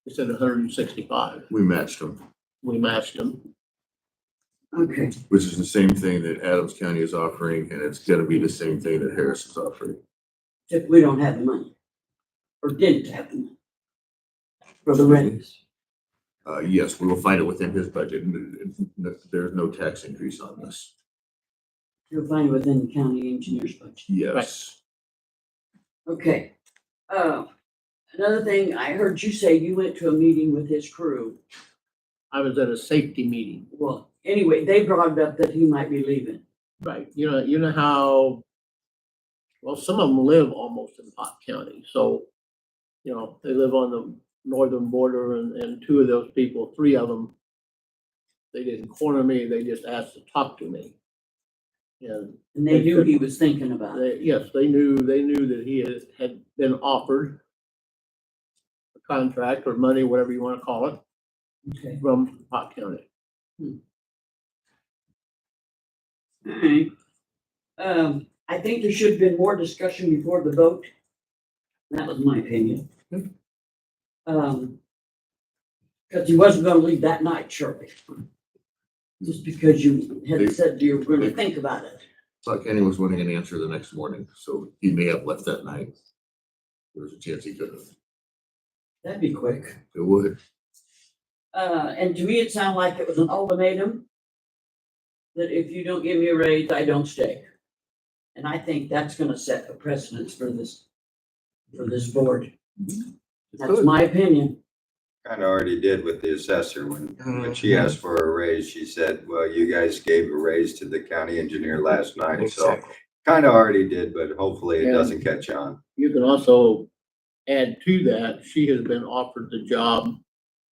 they said 165. We matched them, We matched them. Okay, which is the same thing that Adams County is offering, and it's gonna be the same thing that Harris is offering. if we don't have the money, or didn't have the money for the readiness. Yes, we will find it within his budget. There's no tax increase on this. You'll find it within the county engineer's budget. Yes. Okay, Another thing, I heard you say you went to a meeting with his crew. I was at a safety meeting. Well, anyway, they brought up that he might be leaving. Right, you know how, well, some of them live almost in Pot County, so, you know, they live on the northern border and two of those people, three of them, they didn't corner me, they just asked to talk to me. And And they knew he was thinking about it. yes, they knew that he had been offered a contract or money, whatever you want to call it, Okay. from Pot County. All right. I think there should have been more discussion before the vote. That was my opinion. Because he wasn't gonna leave that night, surely. Just because you had said you were gonna think about it. Thought Kenny was wanting an answer the next morning, so he may have left that night. There's a chance he could have. That'd be quick. It would. And to me, it sounded like it was an ultimatum. That if you don't give me a raise, I don't stay. And I think that's gonna set a precedence for this board. That's my opinion. Kind of already did with the assessor when she asked for a raise, she said, well, you guys gave a raise to the county engineer last night, so Exactly. kind of already did, but hopefully it Yeah. doesn't catch on. You can also add to that, she has been offered the job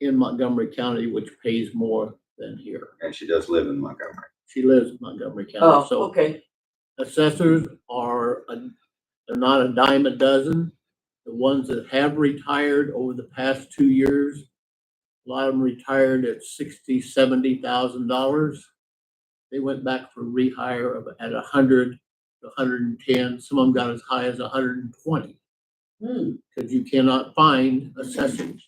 in Montgomery County, which pays more than here. And she does live in Montgomery. She lives in Montgomery County, Oh, so okay. assessors are they're not a dime a dozen. The ones that have retired over the past 2 years, a lot of them retired at $60,000-$70,000. They went back for rehire at 100 to 110. Some of them got as high as 120 because you cannot find assessors.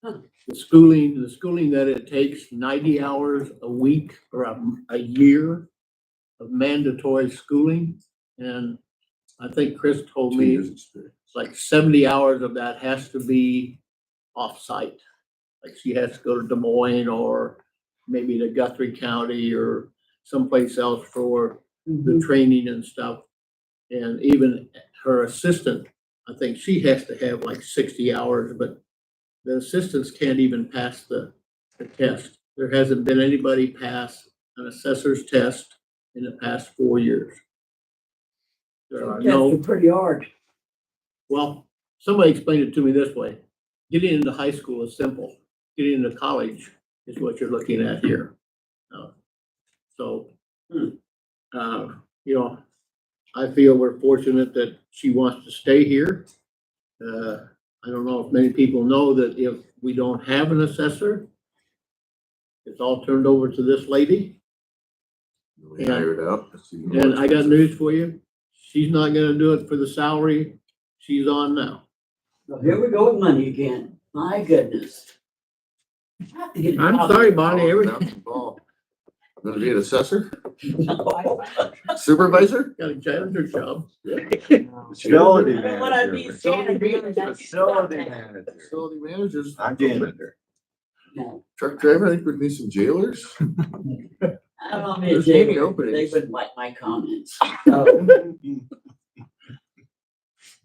The schooling that it takes 90 hours a week or a year of mandatory schooling. And I think Chris told 2 me years experience. like 70 hours of that has to be off-site. Like she has to go to Des Moines or maybe to Guthrie County or someplace else for the training and stuff. And even her assistant, I think she has to have like 60 hours, but the assistants can't even pass the test. There hasn't been anybody pass an assessor's test in the past 4 years. There are no. Tests are pretty hard. Well, somebody explained it to me this way. Getting into high school is simple. Getting into college is what you're looking at here. You know, I feel we're fortunate that she wants to stay here. I don't know if many people know that if we don't have an assessor, it's all turned over to this lady. We hired out. And I got news for you. She's not gonna do it for the salary she's on now. Well, here we go with money again. My goodness. I have to get a I'm job. sorry, Bonnie, Gonna be an assessor? No. supervisor, got a janitor job. Facility I don't wanna be manager. janitor, that's- Facility manager. Facility managers. I'm janitor. No, Truck driver, I think we'd need some jailers. I don't know, There's they many openings. wouldn't like my comments. So,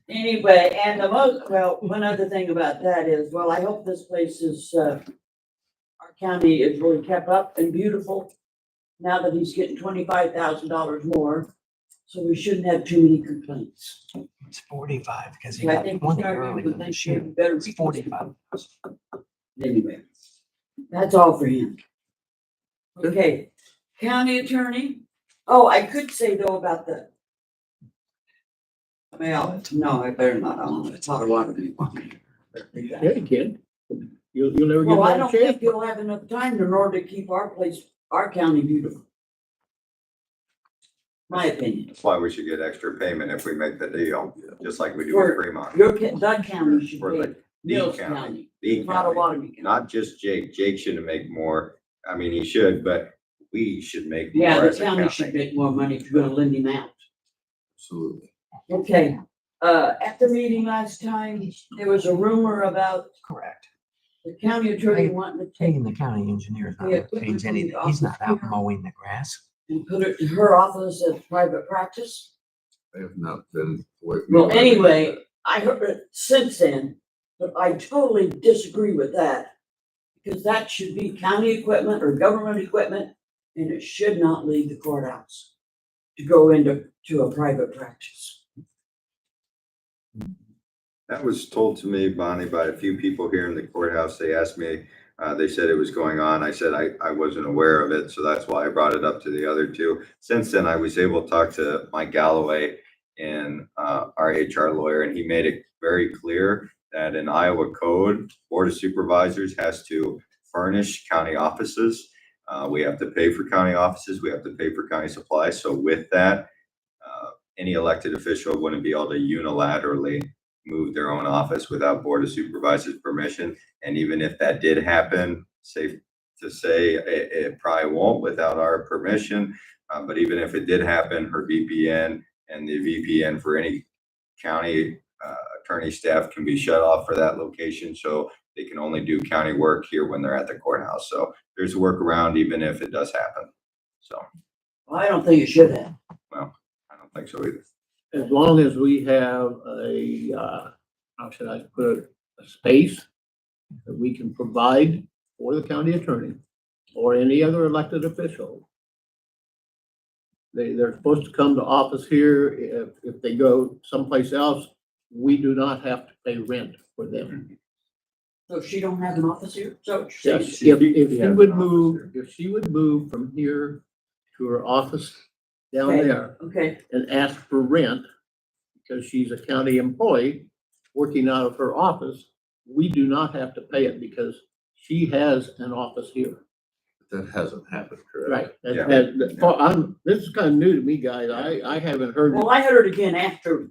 anyway, and one other thing about that is, well, I hope this place is, our county is really kept up and beautiful. Now that he's getting $25,000 more, so we shouldn't have too many complaints. It's 45 because he So I got think 20 starting earlier with this year. Thanksgiving better It's be 45. Anyway, that's all for him. Okay, county attorney. Oh, I could say though about the. Well, no, I better not. I don't want to talk a lot of people. Yeah, you can. You'll never get Well, I another don't chance. think you'll have enough time in order to keep our place, our county beautiful. My opinion. That's why we should get extra payment if we make the deal, just like we do For with Fremont. Doug County should For pay, the Mills county. County, The not a county. lot of me. Not just Jake. Jake shouldn't make more. I mean, he should, but we should make more Yeah, the as a county should county. make more money if you're gonna lend him out. Absolutely. Okay, at the meeting last time, there was a rumor about Correct. the county attorney wanting to take Paying the county engineer is not Yeah, what change put it in anything. the He's not office out here. mowing the grass. and put it in her office as private practice. I have not been. Well, anyway, I heard it since then, but I totally disagree with that. Because that should be county equipment or government equipment, and it should not leave the courthouse to go to a private practice. That was told to me, Bonnie, by a few people here in the courthouse. They asked me, they said it was going on. I said I wasn't aware of it, so that's why I brought it up to the other two. Since then, I was able to talk to Mike Galloway and our HR lawyer, and he made it very clear that in Iowa code, Board of Supervisors has to furnish county offices. We have to pay for county offices. We have to pay for county supplies. So with that, any elected official wouldn't be able to unilaterally move their own office without Board of Supervisors permission. And even if that did happen, safe to say it probably won't without our permission. But even if it did happen, her VPN and the VPN for any county attorney staff can be shut off for that location. So they can only do county work here when they're at the courthouse. So there's a workaround even if it does happen. So. Well, I don't think it should have. Well, I don't think so either. As long as we have a, how should I put it, a space that we can provide for the county attorney or any other elected official. They're supposed to come to office here. If they go someplace else, we do not have to pay rent for them. So she don't have an office here? So Yes, if she would move from here to her office down Okay. there Okay, and ask for rent, because she's a county employee working out of her office, we do not have to pay it because she has an office here. That hasn't happened, correct? Right. Yeah. This is kind of new to me, guys. I haven't heard. well, I heard it again after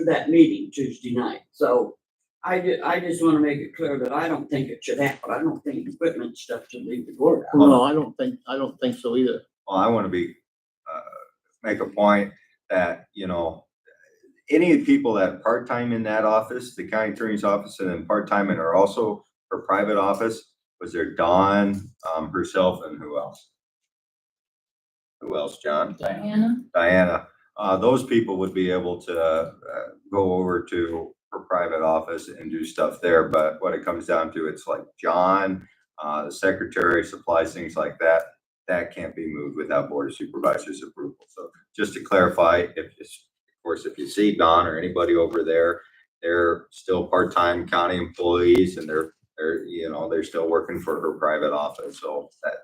that meeting Tuesday night, so I just wanna make it clear that I don't think it should happen. I don't think equipment stuff should leave the courthouse. No, I don't think so either. Well, I want to make a point that, any people that part-time in that office, the county attorney's office, and then part-time and are also her private office, was there Dawn, herself, and who else? Who else, John? Diana. Those people would be able to go over to her private office and do stuff there. But what it comes down to, it's like John, the secretary, supplies, things like that. That can't be moved without Board of Supervisors approval. So just to clarify, if you see Don or anybody over there, they're still part-time county employees and they're still working for her private office. So that,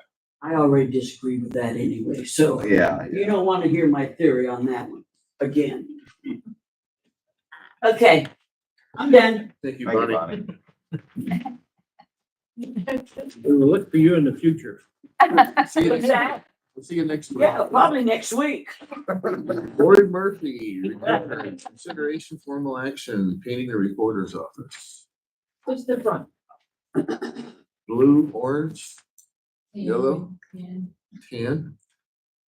I already disagree with that anyway, so yeah. you don't wanna hear my theory on that one again. Okay, I'm done. Thank you, Thank you, Bonnie. Bonnie. We will look for you in the future. See you What's next that? week. We'll see you next week. Yeah, probably next week. Lori Murphy, report, consideration formal action, painting the recorder's office. What's the front? Blue, orange, yellow, tan.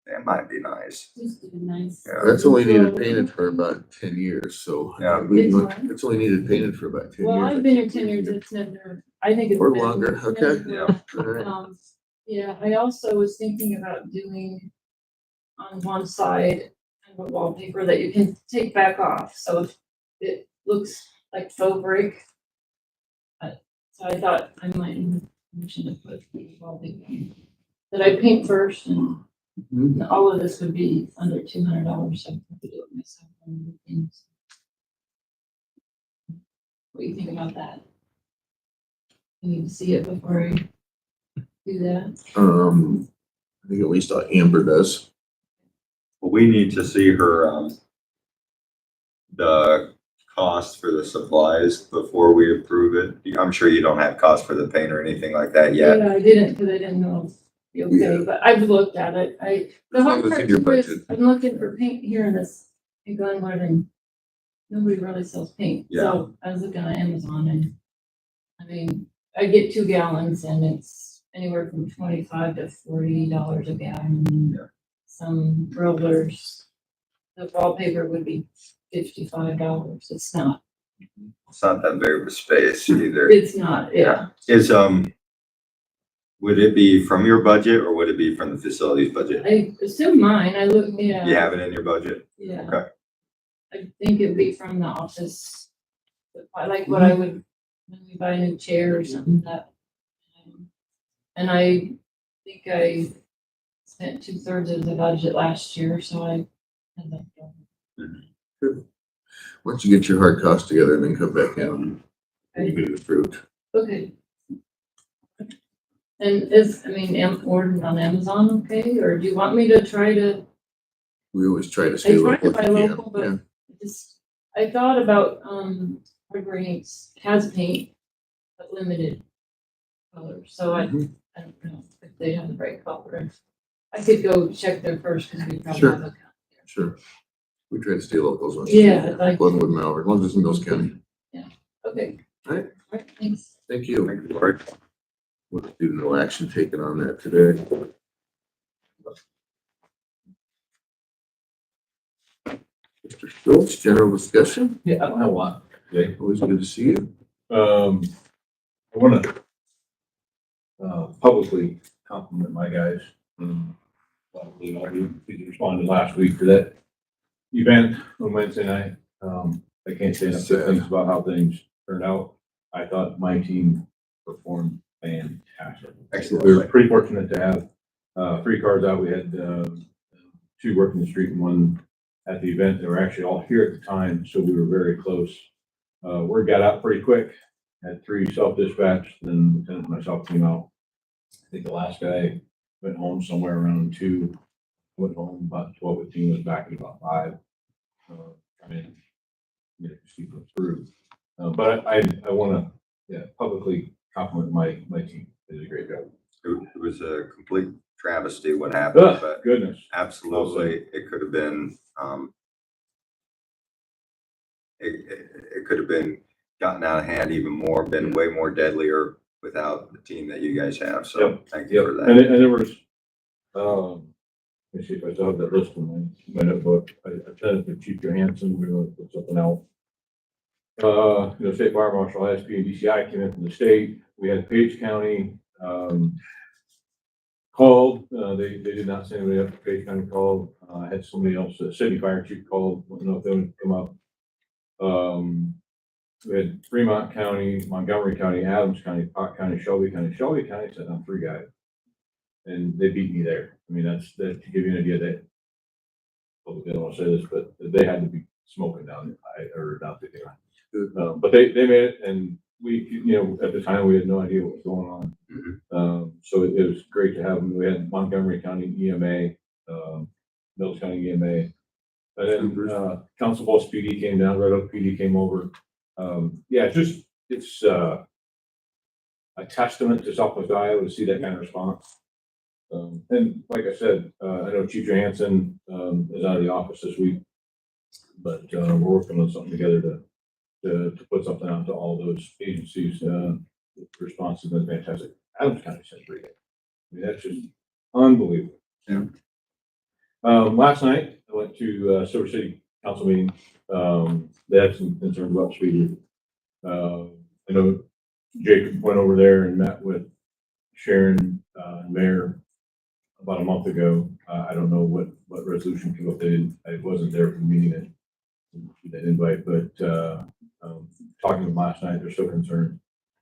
That might be nice. Just nice. Yeah. That's only needed painted for about 10 years, so. Yeah. It's only needed painted for about 10 Well, years. I've been here 10 years, it's never, I think it's. Or been- longer, okay. Yeah. All right. Yeah, I also was thinking about doing on one side kind of a wallpaper that you can take back off, so it looks like faux brick. So I thought I might mention to put the wallpaper that I paint first, and all of this would be under $200, so I could do it myself. What do you think about that? I need to see it before I do that. I think at least Amber does. Well, we need to see her, the cost for the supplies before we approve it. I'm sure you don't have cost for the paint or anything like that yet. Yeah, I didn't, because I didn't know if it'd be okay, but I've looked at it. The As long hard as it's part in your too is, budget. I'm looking for paint here in Glenwood, and nobody really sells paint. So I was looking on Amazon, and I mean, I get 2 gallons and it's anywhere from $25 to $40 a gallon. Yeah. Some rollers, the wallpaper would be $55. It's not, It's not that big of a space either. it's not, yeah. Is, would it be from your budget or would it be from the facilities budget? I assume mine, I look, yeah. You have it in your budget? Yeah. Okay. I think it'd be from the office I like what I would, when we buy a new chair or something that. And I think I spent 2/3 of the budget last year, so I had that done. Once you get your hard costs together and then come back in, you get it approved. Okay. And is, I mean, ordered on Amazon, okay, or do you want me to try to? We always try to I stay try to local. buy if we can. local, but Yeah. just, I thought about, Harbor Inks has paint, but limited colors, so I don't know if they have the right color. I could go check there first, because we probably Sure. have a account there. Sure. We try to stay local as much. Yeah, I'd like- Glenwood, Malvern, as long as it's in Mills County. Okay. Right. All right, thanks. Thank you. Thank you, Lord. We'll do no action taken on that today. Mr. Schultz, general discussion. Yeah, I don't have a lot today. Always good to see you. I want to publicly compliment my guys. Probably all you responded last week to that event on Wednesday night. I can't say enough good things about how things turned out. I thought my team performed fantastic. Excellent. We were pretty fortunate to have 3 cars out. We had 2 working the street and 1 at the event. They were actually all here at the time, so we were very close. Word got out pretty quick. Had 3 self-dispatched, then Lieutenant and myself came out. I think the last guy went home somewhere around 2. Went home about 12:15, was back at about 5. I mean, you know, just keep it through. But I want to publicly compliment my team. They did a great job. It was a complete travesty what happened, but Goodness. absolutely, it could have been, it could have been gotten out of hand even more, been way more deadlier without the team that you guys have. So Yep. thank you for that. And there was, let me see if I still have that list in my notebook. I sent it to Chief Johansson. We're going to put something out. State Fire Marshal, ISP, and DCI came in from the state. We had Page County called. They did not send anybody up to Page County called. I had somebody else, City Fire Chief called. I don't know if they would come up. We had Fremont County, Montgomery County, Adams County, Park County, Shelby County. Shelby County sent down 3 guys. And they beat me there. I mean, that's to give you an idea that, well, I don't want to say this, but they had to be smoking down there, down there. But they made it, and we, at the time, we had no idea what was going on. So it was great to have them. We had Montgomery County EMA, Mills County EMA, and then Council Bluffs PD came down, Red Oak PD came over. It's a testament to Southwest Iowa to see that kind of response. And like I said, I know Chief Johansson is out of the office this week, but we're working on something together to put something out to all those agencies. The response has been fantastic. Adams County sent 3 guys. I mean, that's just unbelievable. Yeah. Last night I went to Silver City Council meeting. They had some concerns about speed. I know Jacob went over there and met with Sharon, Mayor, about a month ago. I don't know what resolution came up. I wasn't there for the meeting that invite, but talking to them last night, they're still concerned.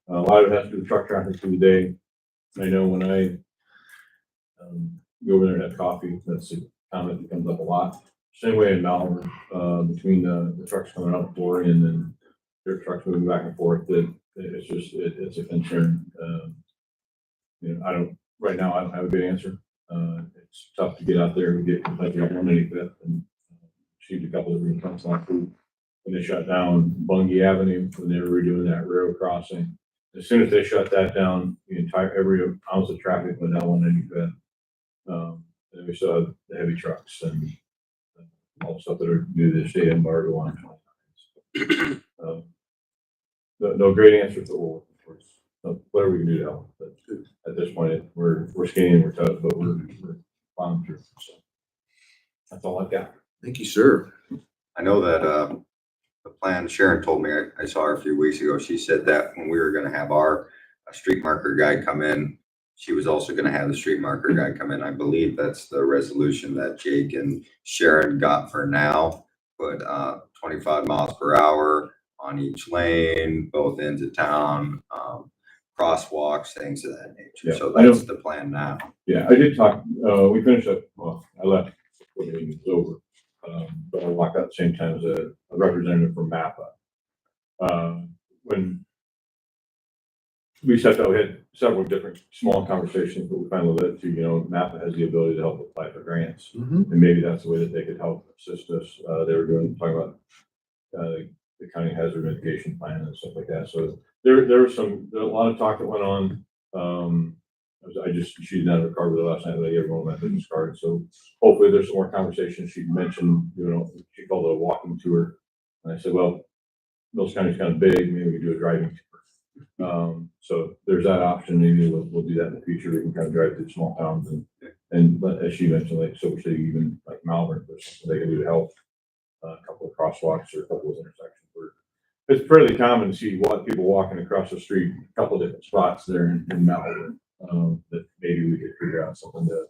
A lot of it has to do with truck traffic through the day. I know when I go over there and have coffee, that's a comment that comes up a lot. Same way in Malvern, between the trucks coming out for and then their trucks moving back and forth, it's a concern. Right now, I don't have a good answer. It's tough to get out there and get completely on 185th and received a couple of complaints last week when they shut down Bungie Avenue when they were redoing that railroad crossing. As soon as they shut that down, every ounce of traffic went down 195th. And we still have the heavy trucks and all the stuff that are due to the state embargo on 20. No great answer to all. Whatever we can do to help, but at this point, we're skinny, we're tough, but we're plowing through. So that's all I've got. Thank you, sir. I know that the plan Sharon told me, I saw her a few weeks ago. She said that when we were going to have our street marker guy come in, she was also going to have the street marker guy come in. I believe that's the resolution that Jake and Sharon got for now. Put 25 miles per hour on each lane, both ends of town, crosswalks, things of that nature. Yeah, So I that's don't- the plan now. Yeah, I did talk, we finished up, well, I left before the meeting was over. But I walked out at the same time as a representative from MAPPA. When we sat down, we had several different small conversations, but we finally led to, MAPPA has the ability to help apply for grants. And maybe that's the way that they could help assist us. They were talking about, the county hazard mitigation plan and stuff like that. So there was a lot of talk that went on. I just, she's out of the car with her last night, but I gave her one of my business cards. So hopefully there's some more conversation. She mentioned, she called it a walking tour. And I said, well, Mills County's kind of big, maybe we could do a driving tour. So there's that option. Maybe we'll do that in the future. We can kind of drive through small towns and as she mentioned, like Silver City, even like Malvern, there's something they can do to help. A couple of crosswalks or a couple of intersections where it's fairly common to see people walking across the street, a couple of different spots there in Malvern. That maybe we could figure out something to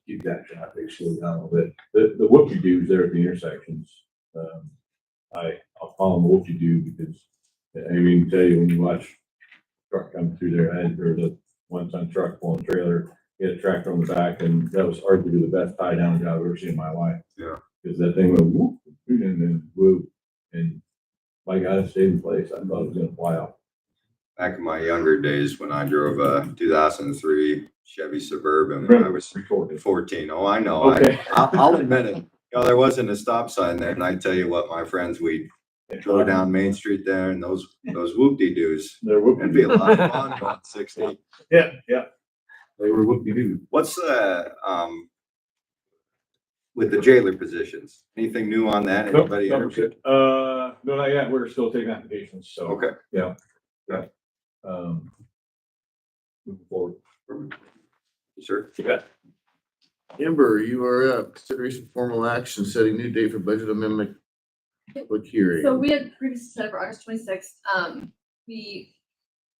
keep that traffic slowed down a little bit. The whoop-de-doos there at the intersections, I'll call them whoop-de-doo because I can tell you when you watch truck come through there, there's a one-ton truck pulling a trailer, he had a tractor on the back, and that was arguably the best tie-down job I've ever seen in my life. Yeah. Because that thing went whoop, and then whoop, and my God, it stayed in place. I thought it was gonna fly off. Back in my younger days when I drove a 2003 Chevy Suburban when I was 14. Oh, I know. Okay. I'll admit it. There wasn't a stop sign there. And I tell you what, my friends, we'd go down Main Street there and those whoop-de-doos. They're whoop. It'd be a lot of fun about 60. Yeah. They were whoop-de-doo. What's with the jailer positions? Anything new on that? Anybody Nope, interested? no, not yet. We're still taking applications, so. Okay. Yeah. Moving forward. Sure. Yeah. Amber, you are up. Consideration formal action, setting new date for budget amendment public hearing. So we had previously set it for August 26th. We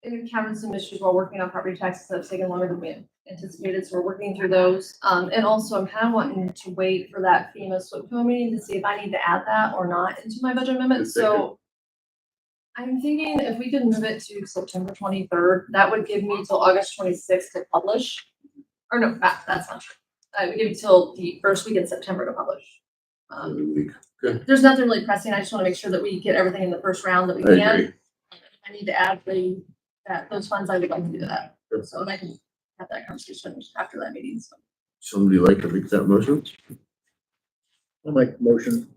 encountered some issues while working on property taxes that have taken longer than we anticipated, so we're working through those. And also I'm kind of wanting to wait for that FEMA SWIPCO meeting to see if I need to add that or not into my budget amendment. So I'm thinking if we could move it to September 23rd, that would give me till August 26th to publish. Or no, that's not true. It would give me till the first week in September to publish. There's nothing really pressing. I just want to make sure that we get everything in the first round that we I can. agree. I need to add those funds. I would like to do that. So and I can have that conversation after that meeting. So. Somebody like to make that motion? I'll make the motion.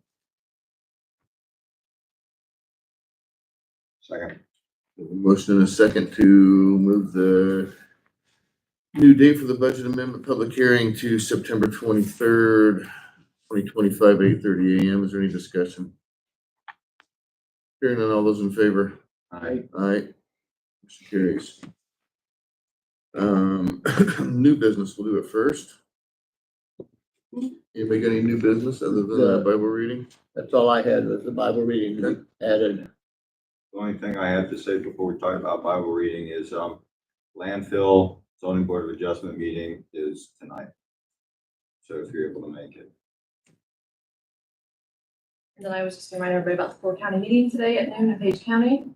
Second. Motion and a second to move the new date for the budget amendment public hearing to September 23rd, 2025, 8:30 a.m. Is there any discussion? Hearing none, all those in favor? Aye. Aye. Motion carries. New business, we'll do it first. Anybody got any new business other than that Bible reading? That's all I had was the Bible reading added. The only thing I have to say before we talk about Bible reading is, landfill zoning board of adjustment meeting is tonight. So if you're able to make it. And then I was just reminding everybody about the Ford County meeting today at noon in Page County.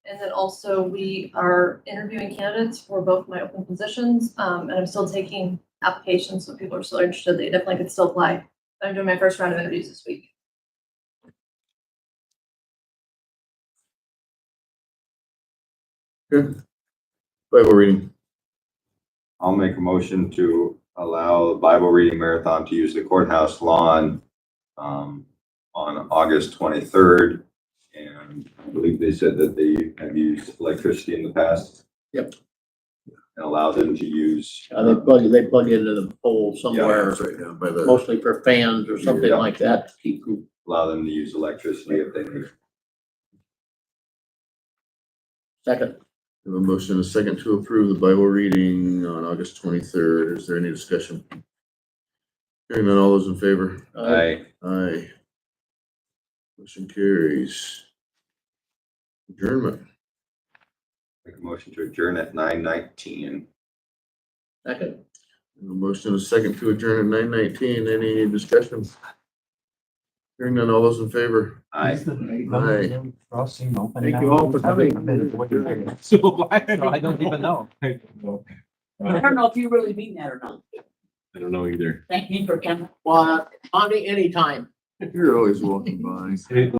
And then also we are interviewing candidates for both my open positions. And I'm still taking applications. So if people are still interested, they definitely could still apply. I'm doing my first round of interviews this week. Good. Bible reading. I'll make a motion to allow the Bible reading marathon to use the courthouse lawn on August 23rd. And I believe they said that they have used electricity in the past. Yep. And allow them to use. They plug into the pole somewhere, Right down by the. mostly for fans or something Yeah. like that to keep cool. Allow them to use electricity if they need. Second. We have a motion and a second to approve the Bible reading on August 23rd. Is there any discussion? Hearing none, all those in favor? Aye. Aye. Motion carries. Adjournment. Make a motion to adjourn at 9:19. Second. We have a motion and a second to adjourn at 9:19. Any discussion? Hearing none, all those in favor? Aye. Crossing open. Thank you all for coming. So I don't even know. I don't know if you really mean that or not. I don't know either. Thank you for coming. Well, Bonnie, anytime. You're always welcome by.